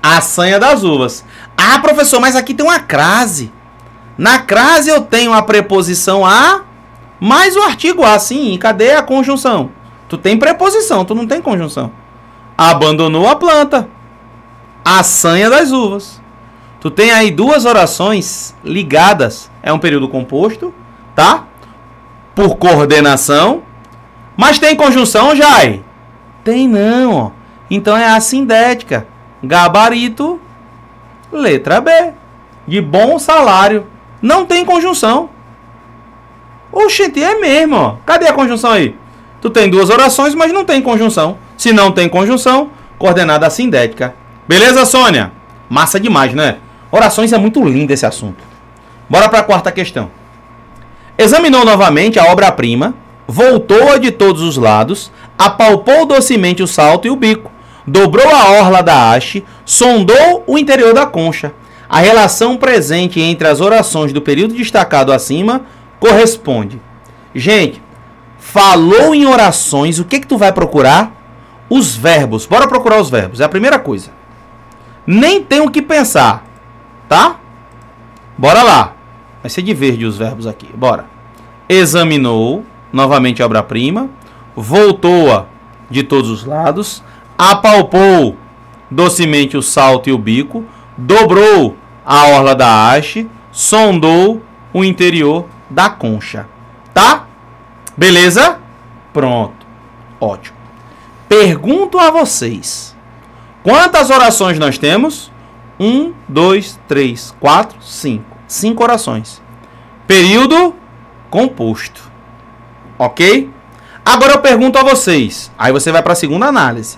a sanha das uvas. Ah, professor, mas aqui tem uma crase. Na crase eu tenho a preposição a mais o artigo a. Sim, cadê a conjunção? Tu tem preposição, tu não tem conjunção. Abandonou a planta, a sanha das uvas. Tu tem aí 2 orações ligadas. É um período composto, tá? Por coordenação. Mas tem conjunção, Jai? Tem não, ó. Então é assindética. Gabarito, letra B. De bom salário. Não tem conjunção. Oxente, é mesmo, ó. Cadê a conjunção aí? Tu tem 2 orações, mas não tem conjunção. Se não tem conjunção, coordenada assindética. Beleza, Sônia? Massa demais, né? Orações é muito lindo esse assunto. Bora para a 4ª questão. Examinou novamente a obra-prima, voltou-a de todos os lados, apalpou docemente o salto e o bico, dobrou a orla da haste, sondou o interior da concha. A relação presente entre as orações do período destacado acima corresponde. Gente, falou em orações, o que tu vai procurar? Os verbos. Bora procurar os verbos, é a primeira coisa. Nem tem o que pensar, tá? Bora lá. Vai ser de verde os verbos aqui, bora. Examinou, novamente a obra-prima, voltou-a de todos os lados, apalpou docemente o salto e o bico, dobrou a orla da haste, sondou o interior da concha. Tá? Beleza? Pronto. Ótimo. Pergunto a vocês. Quantas orações nós temos? 1, 2, 3, 4, 5. 5 orações. Período composto. Ok? Agora eu pergunto a vocês. Aí você vai para a segunda análise.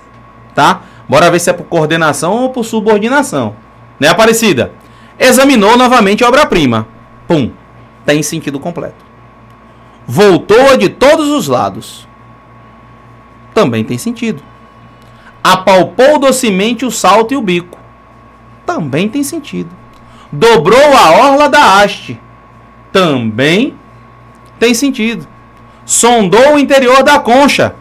Tá? Bora ver se é por coordenação ou por subordinação. Né, Aparecida? Examinou novamente a obra-prima. Pum. Tem sentido completo. Voltou-a de todos os lados. Também tem sentido. Apalpou docemente o salto e o bico. Também tem sentido. Dobrou a orla da haste. Também tem sentido. Sondou o interior da concha.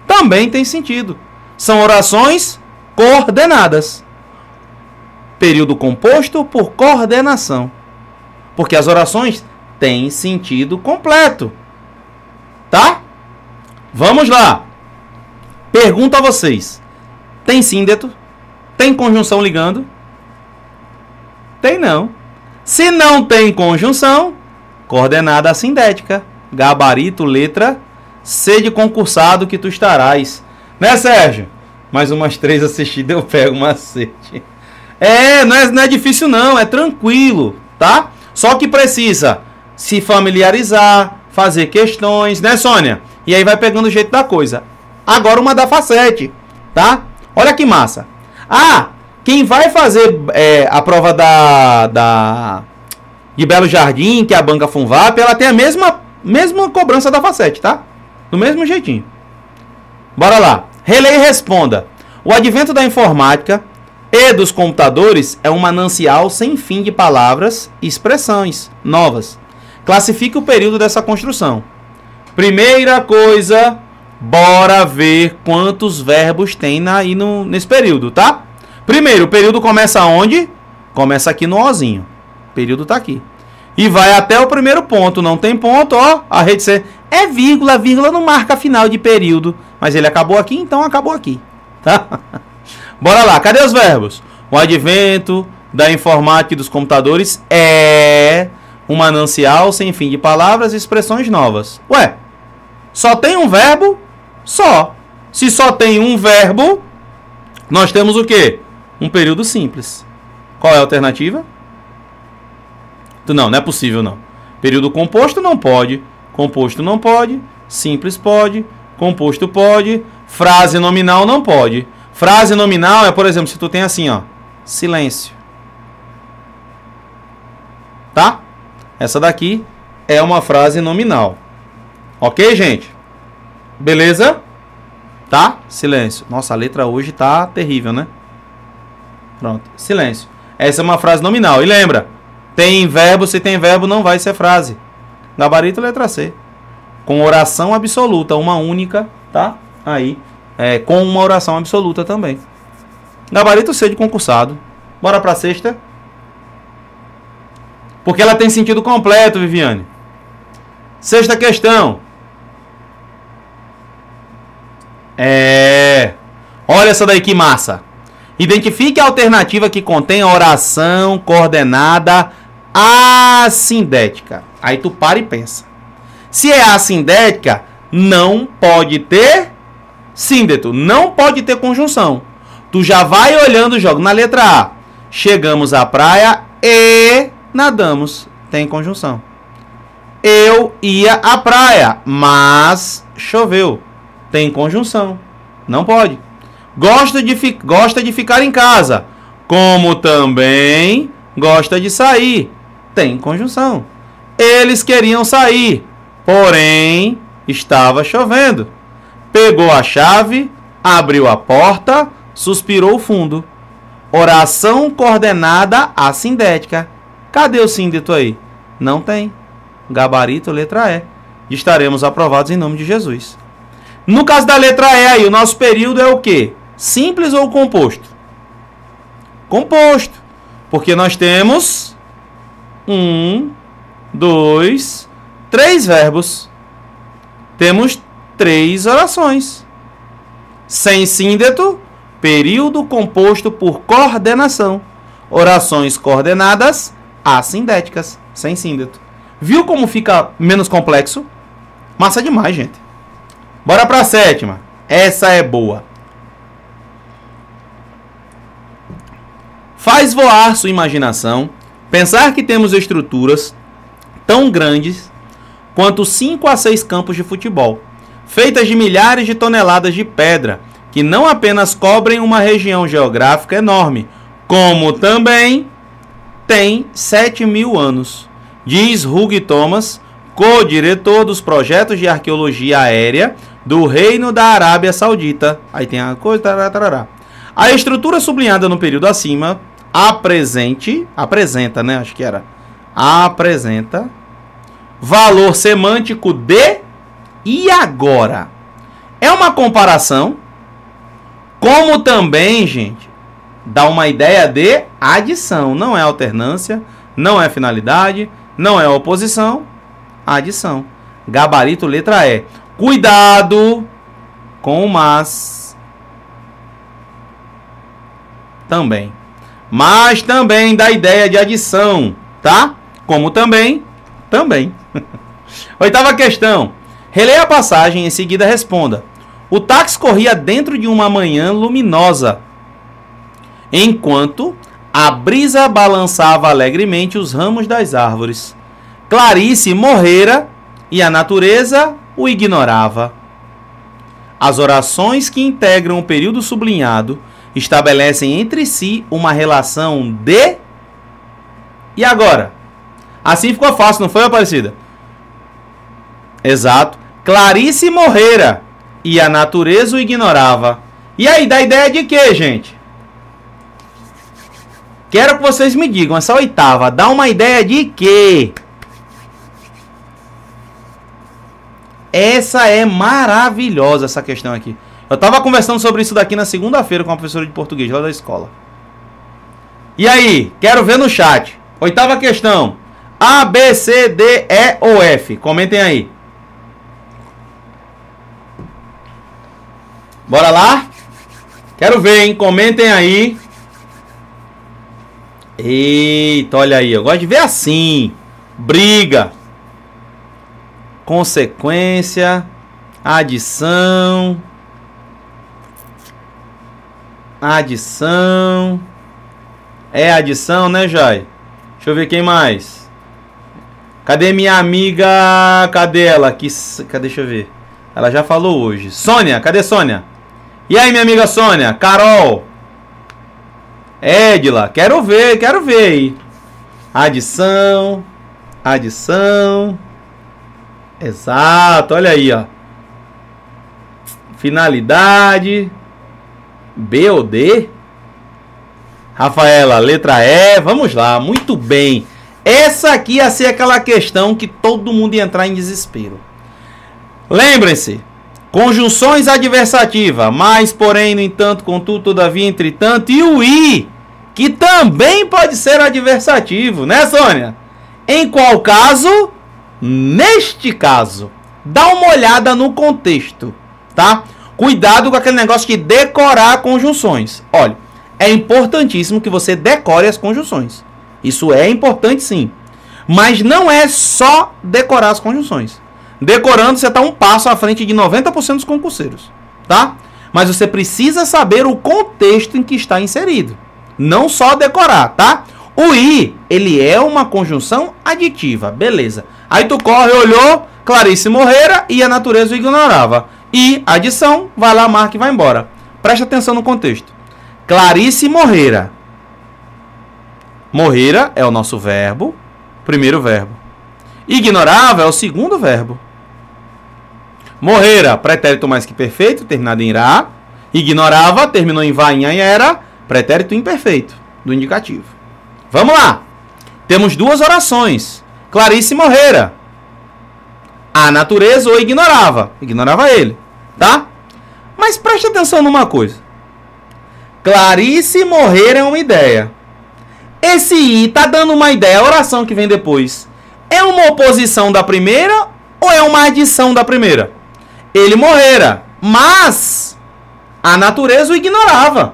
Também tem sentido. São orações coordenadas. Período composto por coordenação. Porque as orações têm sentido completo. Tá? Vamos lá. Pergunto a vocês. Tem síndeto? Tem conjunção ligando? Tem não. Se não tem conjunção, coordenada assindética. Gabarito, letra C de concursado que tu estarás. Né, Sérgio? Mais umas 3 assistidas eu pego macete. Não é difícil não, é tranquilo, tá? Só que precisa se familiarizar, fazer questões, né, Sônia? E aí vai pegando o jeito da coisa. Agora uma da facete, tá? Olha que massa. Ah, quem vai fazer a prova de Belo Jardim, que é a banca Funvap, ela tem a mesma cobrança da facete, tá? Do mesmo jeitinho. Bora lá. Releia e responda. O advento da informática E dos computadores é um manancial sem fim de palavras e expressões novas. Classifique o período dessa construção. Primeira coisa, bora ver quantos verbos tem nesse período, tá? Primeiro, o período começa onde? Começa aqui no Ozinho. O período tá aqui. E vai até o primeiro ponto. Não tem ponto, ó. A rede C é vírgula. Vírgula não marca final de período. Mas ele acabou aqui, então acabou aqui. Tá? Bora lá. Cadê os verbos? O advento da informática e dos computadores é um manancial sem fim de palavras e expressões novas. Ué, só tem um verbo? Só. Se só tem um verbo, nós temos o quê? Um período simples. Qual é a alternativa? Não, não é possível não. Período composto não pode. Composto não pode. Simples pode. Composto pode. Frase nominal não pode. Frase nominal é, por exemplo, se tu tem assim, ó. Silêncio. Tá? Essa daqui é uma frase nominal. Ok, gente? Beleza? Tá? Silêncio. Nossa, a letra hoje tá terrível, né? Pronto. Silêncio. Essa é uma frase nominal. E lembra, tem verbo, se tem verbo não vai ser frase. Gabarito letra C. Com oração absoluta, uma única, tá? Aí, com uma oração absoluta também. Gabarito C de concursado. Bora pra sexta. Porque ela tem sentido completo, Viviane. Sexta questão. Olha essa daí que massa. Identifique a alternativa que contém a oração coordenada assindética. Aí tu para e pensa. Se é assindética, não pode ter síndeto. Não pode ter conjunção. Tu já vai olhando o jogo. Na letra A, chegamos à praia e nadamos. Tem conjunção. Eu ia à praia, mas choveu. Tem conjunção. Não pode. Gosta de ficar em casa, como também gosta de sair. Tem conjunção. Eles queriam sair, porém estava chovendo. Pegou a chave, abriu a porta, suspirou fundo. Oração coordenada assindética. Cadê o síndeto aí? Não tem. Gabarito, letra E. Estaremos aprovados em nome de Jesus. No caso da letra E aí, o nosso período é o quê? Simples ou composto? Composto. Porque nós temos 1, 2, 3 verbos. Temos 3 orações. Sem síndeto, período composto por coordenação. Orações coordenadas assindéticas, sem síndeto. Viu como fica menos complexo? Massa demais, gente. Bora para a sétima. Essa é boa. Faz voar sua imaginação pensar que temos estruturas tão grandes quanto 5 a 6 campos de futebol, feitas de milhares de toneladas de pedra, que não apenas cobrem uma região geográfica enorme, como também tem 7.000 anos, diz Hugh Thomas, co-diretor dos projetos de arqueologia aérea do Reino da Arábia Saudita. Aí tem a coisa, tarará. A estrutura sublinhada no período acima apresenta valor semântico de e agora. É uma comparação, como também, gente, dá uma ideia de adição. Não é alternância, não é finalidade, não é oposição, adição. Gabarito letra E. Cuidado com o mas também. Mas também dá ideia de adição, tá? Como também. Oitava questão. Releia a passagem e em seguida responda. O táxi corria dentro de uma manhã luminosa, enquanto a brisa balançava alegremente os ramos das árvores. Clarice morrera e a natureza o ignorava. As orações que integram o período sublinhado estabelecem entre si uma relação de... E agora? Assim ficou fácil, não foi, Aparecida? Exato. Clarice morrera e a natureza o ignorava. E aí, dá ideia de quê, gente? Quero que vocês me digam, essa oitava dá uma ideia de quê? Essa é maravilhosa, essa questão aqui. Eu tava conversando sobre isso daqui na segunda-feira com a professora de português lá da escola. E aí, quero ver no chat. Oitava questão. A, B, C, D, E ou F? Comentem aí. Bora lá? Quero ver, hein? Comentem aí. Eita, olha aí. Eu gosto de ver assim. Briga. Consequência. Adição. Adição. É adição, né, Jai? Deixa eu ver quem mais. Cadê minha amiga? Cadê ela? Cadê? Deixa eu ver. Ela já falou hoje. Sônia, cadê Sônia? E aí, minha amiga Sônia? Carol? Edila? Quero ver aí. Adição. Adição. Exato, olha aí, ó. Finalidade. B ou D? Rafaela, letra E. Vamos lá, muito bem. Essa aqui ia ser aquela questão que todo mundo ia entrar em desespero. Lembrem-se, conjunções adversativas, mas, porém, no entanto, contudo, todavia, entretanto, e o I, que também pode ser adversativo, né, Sônia? Em qual caso? Neste caso. Dá uma olhada no contexto, tá? Cuidado com aquele negócio de decorar conjunções. Olha, é importantíssimo que você decore as conjunções. Isso é importante, sim. Mas não é só decorar as conjunções. Decorando, você está um passo à frente de 90% dos concurseiros, tá? Mas você precisa saber o contexto em que está inserido. Não só decorar, tá? O I, ele é uma conjunção aditiva, beleza. Aí tu corre, olhou, Clarice Morreira e a natureza o ignorava. E adição, vai lá, marca e vai embora. Presta atenção no contexto. Clarice Morreira. Morreira é o nosso verbo, primeiro verbo. Ignorava é o segundo verbo. Morreira, pretérito mais que perfeito, terminado em irá. Ignorava, terminou em vá, em era, pretérito imperfeito, do indicativo. Vamos lá. Temos duas orações. Clarice Morreira. A natureza o ignorava. Ignorava ele, tá? Mas preste atenção numa coisa. Clarice Morreira é uma ideia. Esse I tá dando uma ideia. A oração que vem depois é uma oposição da primeira ou é uma adição da primeira? Ele morrera, mas a natureza o ignorava.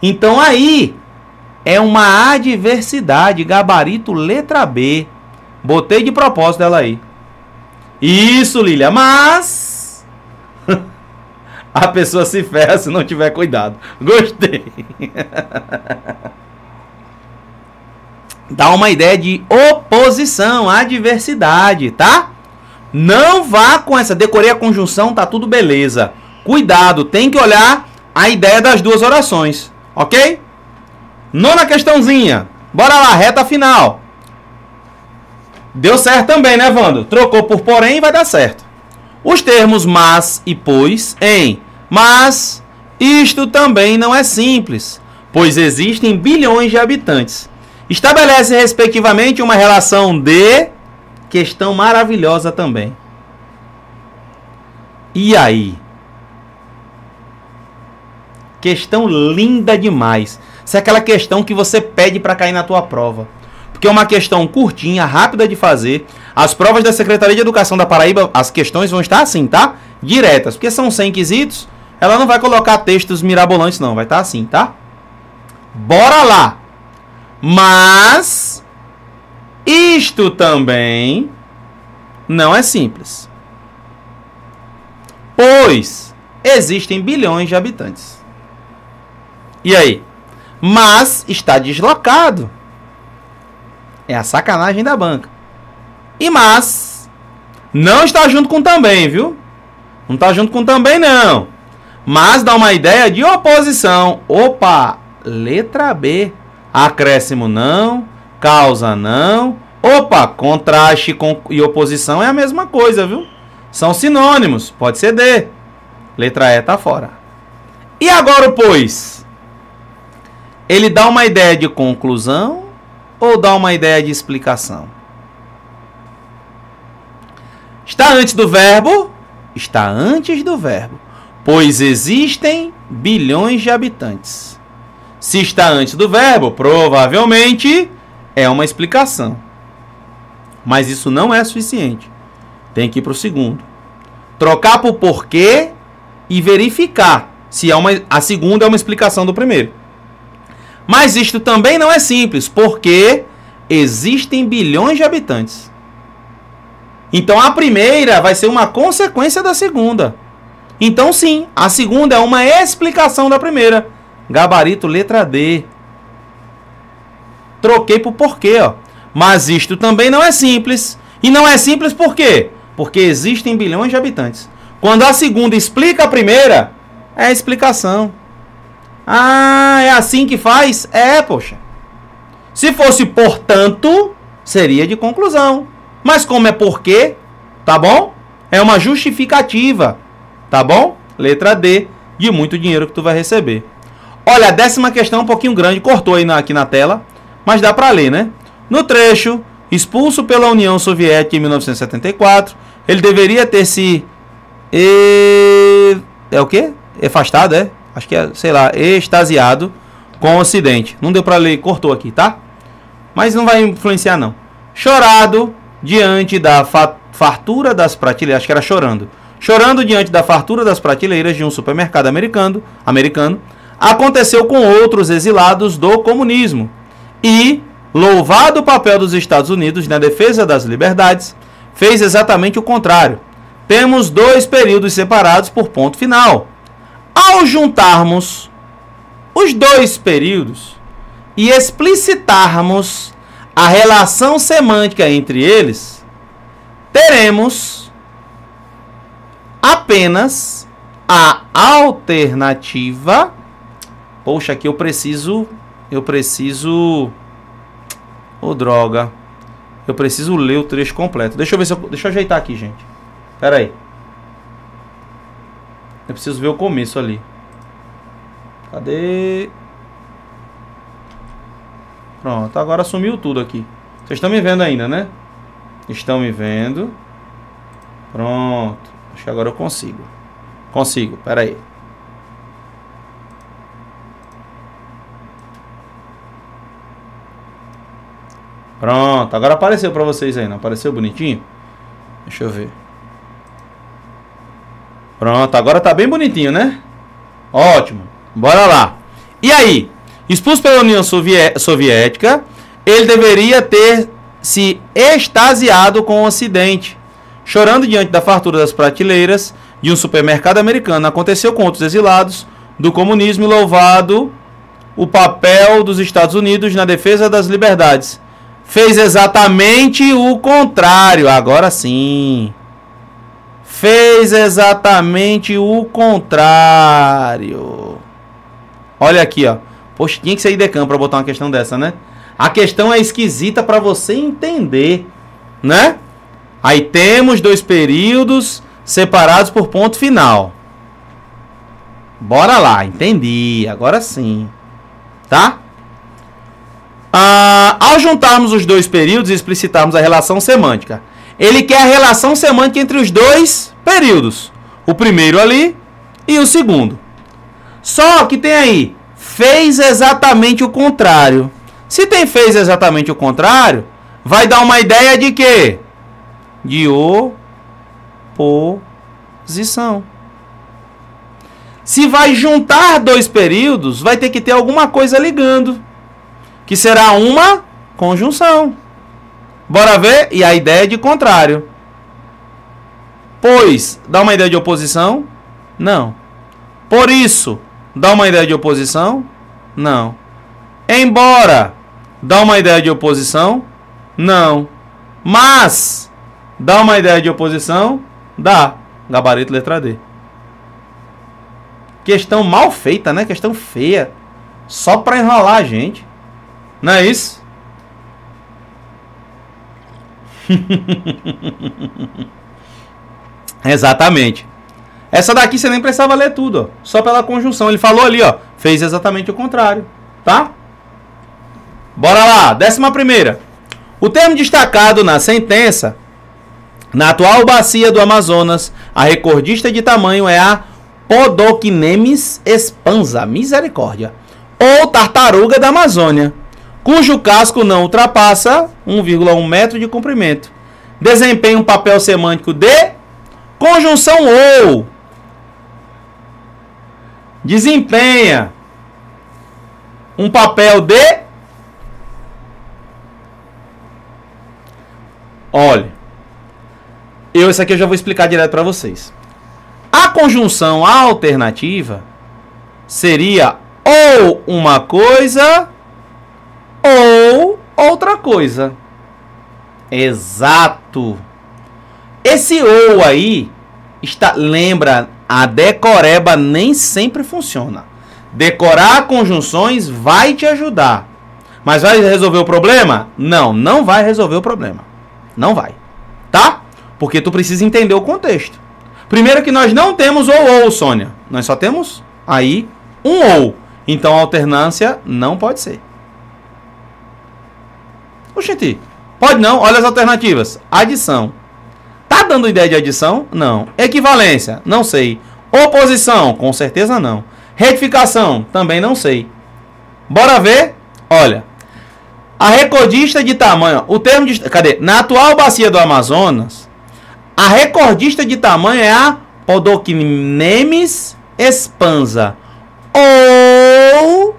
Então aí é uma adversidade, gabarito letra B. Botei de propósito dela aí. Isso, Lília, mas a pessoa se ferra se não tiver cuidado. Gostei. Dá uma ideia de oposição, adversidade, tá? Não vá com essa, decorei a conjunção, tá tudo beleza. Cuidado, tem que olhar a ideia das duas orações, ok? Nona questãozinha, bora lá, reta final. Deu certo também, né, Wando? Trocou por porém e vai dar certo. Os termos mas e pois em mas, isto também não é simples, pois existem bilhões de habitantes. Estabelece, respectivamente, uma relação de... Questão maravilhosa também. E aí? Questão linda demais. Essa é aquela questão que você pede para cair na tua prova. Porque é uma questão curtinha, rápida de fazer. As provas da Secretaria de Educação da Paraíba, as questões vão estar assim, tá? Diretas. Porque são 100 quesitos. Ela não vai colocar textos mirabolantes, não. Vai estar assim, tá? Bora lá! Mas isto também não é simples, pois existem bilhões de habitantes. E aí? Mas está deslocado. É a sacanagem da banca. E mas não está junto com também, viu? Não está junto com também, não. Mas dá uma ideia de oposição. Opa, letra B. Acréscimo não, causa não. Opa, contraste e oposição é a mesma coisa, viu? São sinônimos, pode ser D. Letra E tá fora. E agora o pois? ele dá uma ideia de conclusão ou dá uma ideia de explicação? Está antes do verbo? Está antes do verbo. Pois existem bilhões de habitantes. Se está antes do verbo, provavelmente é uma explicação. Mas isso não é suficiente. Tem que ir para o segundo. Trocar por porquê e verificar se a segunda é uma explicação do primeiro. Mas isto também não é simples, porque existem bilhões de habitantes. Então a primeira vai ser uma consequência da segunda. Então sim, a segunda é uma explicação da primeira. Gabarito letra D. Troquei por porquê, ó. Mas isto também não é simples. E não é simples por quê? Porque existem bilhões de habitantes. Quando a segunda explica a primeira, é a explicação. Ah, é assim que faz? É, poxa. Se fosse portanto, seria de conclusão. Mas como é porquê, tá bom? É uma justificativa, tá bom? Letra D, de muito dinheiro que tu vai receber. Olha, a 10ª questão é um pouquinho grande, cortou aí aqui na tela, mas dá pra ler, né? No trecho, expulso pela União Soviética em 1974, ele deveria ter se... É o quê? Afastado, é? Acho que é, sei lá, extasiado com o Ocidente. Não deu pra ler, cortou aqui, tá? Mas não vai influenciar, não. Chorado diante da fartura das prateleiras, acho que era chorando. Chorando diante da fartura das prateleiras de um supermercado americano, aconteceu com outros exilados do comunismo. E, louvado o papel dos Estados Unidos na defesa das liberdades, fez exatamente o contrário. Temos dois períodos separados por ponto final. Ao juntarmos os dois períodos e explicitarmos a relação semântica entre eles, teremos apenas a alternativa. Poxa, aqui eu preciso... Ô, droga. Eu preciso ler o trecho completo. Deixa eu ver se eu... Deixa eu ajeitar aqui, gente. Pera aí. Eu preciso ver o começo ali. Cadê? Pronto, agora sumiu tudo aqui. Vocês estão me vendo ainda, né? Estão me vendo. Pronto. Acho que agora eu consigo. Consigo, pera aí. Pronto, agora apareceu pra vocês aí, não apareceu bonitinho? Deixa eu ver. Pronto, agora tá bem bonitinho, né? Ótimo, bora lá. E aí, expulso pela União Soviética, ele deveria ter se extasiado com o Ocidente, chorando diante da fartura das prateleiras de um supermercado americano. Aconteceu com outros exilados do comunismo e louvado o papel dos Estados Unidos na defesa das liberdades. Fez exatamente o contrário, agora sim. Fez exatamente o contrário. Olha aqui, ó. Poxa, tinha que ser IDECAM para botar uma questão dessa, né? A questão é esquisita para você entender, né? Aí temos dois períodos separados por ponto final. Bora lá, entendi. Agora sim. Tá? Ao juntarmos os dois períodos e explicitarmos a relação semântica, ele quer a relação semântica entre os dois períodos. O primeiro ali e o segundo. Só que tem aí, fez exatamente o contrário. Se tem fez exatamente o contrário, vai dar uma ideia de quê? De oposição. Se vai juntar dois períodos, vai ter que ter alguma coisa ligando, que será uma conjunção. Bora ver? E a ideia é de contrário. Pois, dá uma ideia de oposição? Não. Por isso, dá uma ideia de oposição? Não. Embora, dá uma ideia de oposição? Não. Mas, dá uma ideia de oposição? Dá. Gabarito letra D. Questão mal feita, né? Questão feia. Só pra enrolar a gente. Não é isso? Exatamente. Essa daqui você nem precisava ler tudo, ó. Só pela conjunção. Ele falou ali, ó. Fez exatamente o contrário, tá? Bora lá, 11ª. O termo destacado na sentença, na atual bacia do Amazonas, a recordista de tamanho é a Podocnemis expansa, misericórdia, ou tartaruga da Amazônia, cujo casco não ultrapassa 1,1 metro de comprimento. Desempenha um papel semântico de conjunção ou. Desempenha um papel de. Olha, isso aqui eu já vou explicar direto para vocês. A conjunção alternativa seria ou uma coisa ou outra coisa. Exato. Esse ou aí lembra, a decoreba nem sempre funciona. Decorar conjunções vai te ajudar. Mas vai resolver o problema? Não, não vai resolver o problema. Não vai. Tá? Porque tu precisa entender o contexto. Primeiro que nós não temos ou, Sônia. Nós só temos aí um ou. Então a alternância não pode ser. Oxente, pode não. Olha as alternativas. Adição. Tá dando ideia de adição? Não. Equivalência? Não sei. Oposição? Com certeza não. Retificação? Também não sei. Bora ver? Olha. A recordista de tamanho... O termo de... Cadê? Na atual bacia do Amazonas, a recordista de tamanho é a Podocnemis expansa, ou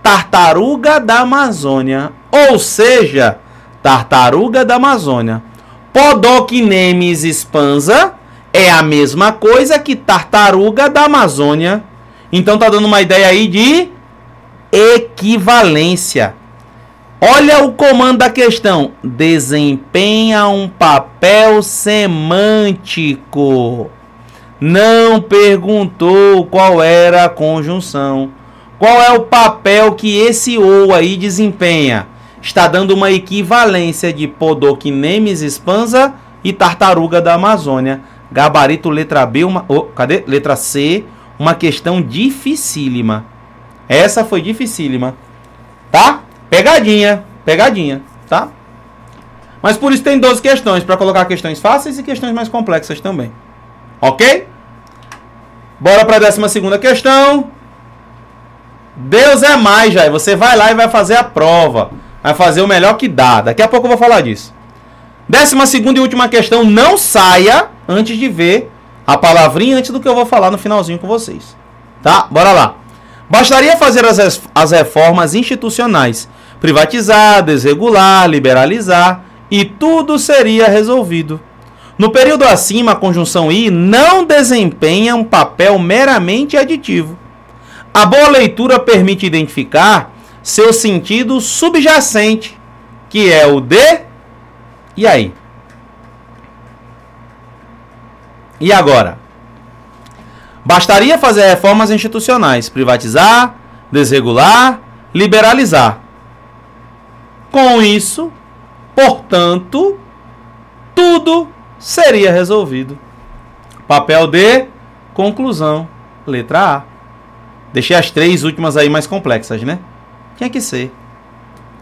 tartaruga da Amazônia. Ou seja, tartaruga da Amazônia. Podocnemis expansa é a mesma coisa que tartaruga da Amazônia. Então tá dando uma ideia aí de equivalência. Olha o comando da questão. Desempenha um papel semântico. Não perguntou qual era a conjunção. Qual é o papel que esse ou aí desempenha? Está dando uma equivalência de Podocnemis expansa e tartaruga da Amazônia. Gabarito letra B, cadê? Letra C, uma questão dificílima. Essa foi dificílima. Tá? Pegadinha, pegadinha, tá? Mas por isso tem 12 questões, para colocar questões fáceis e questões mais complexas também. Ok? Bora para a 12ª questão. Deus é mais, Jair. Você vai lá e vai fazer a prova. Vai fazer o melhor que dá. Daqui a pouco eu vou falar disso. 12ª e última questão. Não saia antes de ver a palavrinha, antes do que eu vou falar no finalzinho com vocês. Tá? Bora lá. Bastaria fazer as reformas institucionais, privatizar, desregular, liberalizar, e tudo seria resolvido. No período acima, a conjunção I não desempenha um papel meramente aditivo. A boa leitura permite identificar seu sentido subjacente, que é o de... E aí? E agora? Bastaria fazer reformas institucionais, privatizar, desregular, liberalizar. Com isso, portanto, tudo seria resolvido. Papel de conclusão, letra A. Deixei as 3 últimas aí mais complexas, né? Tinha que ser.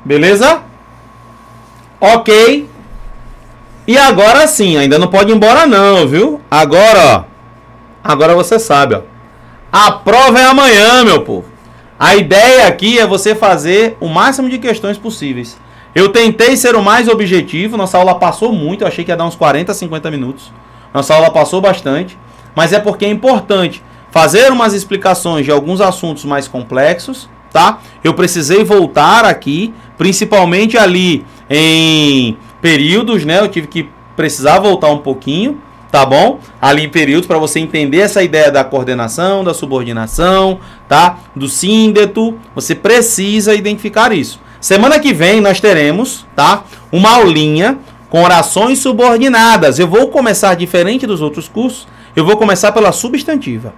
Beleza? Ok. E agora sim, ainda não pode ir embora não, viu? Agora, ó. Agora você sabe, ó. A prova é amanhã, meu povo. A ideia aqui é você fazer o máximo de questões possíveis. Eu tentei ser o mais objetivo. Nossa aula passou muito. Eu achei que ia dar uns 40, 50 minutos. Nossa aula passou bastante. Mas é porque é importante fazer umas explicações de alguns assuntos mais complexos, tá? Eu precisei voltar aqui, principalmente ali em períodos, né? Eu tive que precisar voltar um pouquinho, tá bom? Ali em períodos, para você entender essa ideia da coordenação, da subordinação, tá? Do síndeto, você precisa identificar isso. Semana que vem nós teremos, tá? Uma aulinha com orações subordinadas. Eu vou começar diferente dos outros cursos, eu vou começar pela substantiva.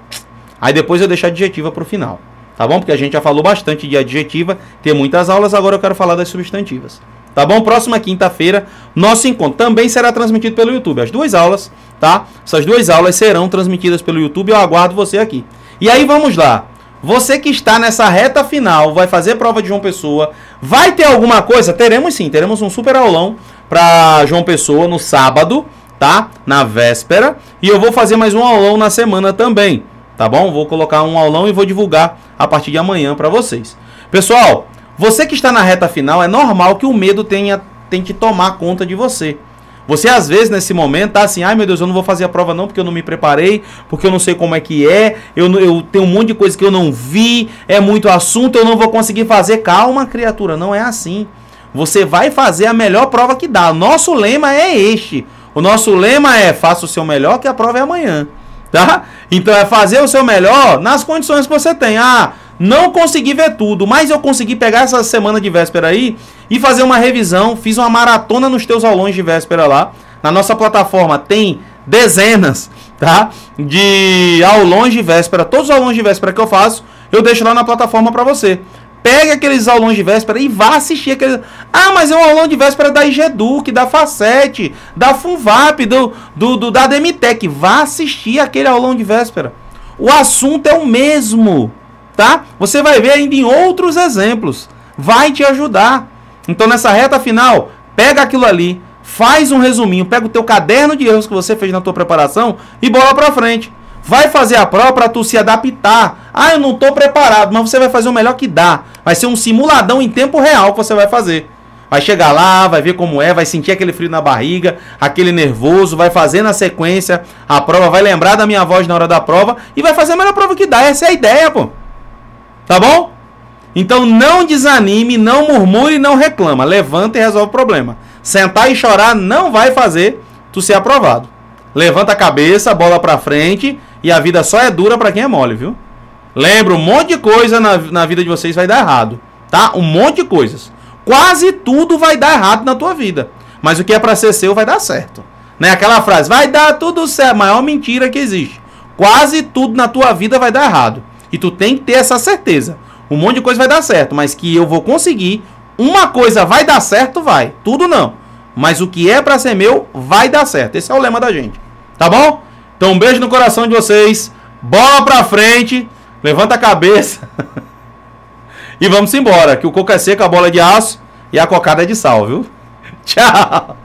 Aí depois eu deixo a adjetiva para o final, tá bom? Porque a gente já falou bastante de adjetiva, tem muitas aulas, agora eu quero falar das substantivas. Tá bom? Próxima quinta-feira, nosso encontro também será transmitido pelo YouTube. As 2 aulas, tá? Essas 2 aulas serão transmitidas pelo YouTube. Eu aguardo você aqui. E aí vamos lá. Você que está nessa reta final, vai fazer prova de João Pessoa, Vai ter alguma coisa? Teremos sim, teremos um super aulão pra João Pessoa no sábado, tá? Na véspera. E eu vou fazer mais um aulão na semana também, tá bom? Vou colocar um aulão e vou divulgar a partir de amanhã pra vocês. Pessoal, você que está na reta final, é normal que o medo tente tomar conta de você. Você às vezes nesse momento tá assim, ai meu Deus, eu não vou fazer a prova não porque eu não me preparei, porque eu não sei como é que é, eu tenho um monte de coisa que eu não vi, é muito assunto, eu não vou conseguir fazer. Calma, criatura, não é assim. Você vai fazer a melhor prova que dá. O nosso lema é este. O nosso lema é faça o seu melhor que a prova é amanhã, tá? Então é fazer o seu melhor nas condições que você tem. Ah, não consegui ver tudo, mas eu consegui pegar essa semana de véspera aí e fazer uma revisão. Fiz uma maratona nos teus aulões de véspera lá. Na nossa plataforma tem dezenas, tá? De aulões de véspera. Todos os aulões de véspera que eu faço, eu deixo lá na plataforma para você. Pegue aqueles aulões de véspera e vá assistir aqueles... Ah, mas é um aulão de véspera da IGEDUC, da Facet, da Funvap, da Demitec. Vá assistir aquele aulão de véspera. O assunto é o mesmo, tá? Você vai ver ainda em outros exemplos. Vai te ajudar. Então nessa reta final, pega aquilo ali, faz um resuminho, pega o teu caderno de erros que você fez na tua preparação e bola pra frente. Vai fazer a prova para tu se adaptar. Ah, eu não tô preparado, mas você vai fazer o melhor que dá. Vai ser um simuladão em tempo real que você vai fazer. Vai chegar lá, vai ver como é, vai sentir aquele frio na barriga, aquele nervoso, vai fazer na sequência a prova, vai lembrar da minha voz na hora da prova e vai fazer a melhor prova que dá. Essa é a ideia, pô. Tá bom? Então não desanime, não murmure, não reclama. Levanta e resolve o problema. Sentar e chorar não vai fazer tu ser aprovado. Levanta a cabeça, bola pra frente e a vida só é dura pra quem é mole, viu? Lembra, um monte de coisa na vida de vocês vai dar errado, tá? Um monte de coisas. Quase tudo vai dar errado na tua vida. Mas o que é pra ser seu vai dar certo. Né? Aquela frase, vai dar tudo certo, a maior mentira que existe. Quase tudo na tua vida vai dar errado. E tu tem que ter essa certeza. Um monte de coisa vai dar certo, mas que eu vou conseguir. Uma coisa vai dar certo, vai. Tudo não. Mas o que é pra ser meu, vai dar certo. Esse é o lema da gente. Tá bom? Então um beijo no coração de vocês. Bola pra frente. Levanta a cabeça. E vamos embora. Que o coco é seco, a bola é de aço e a cocada é de sal, viu? Tchau.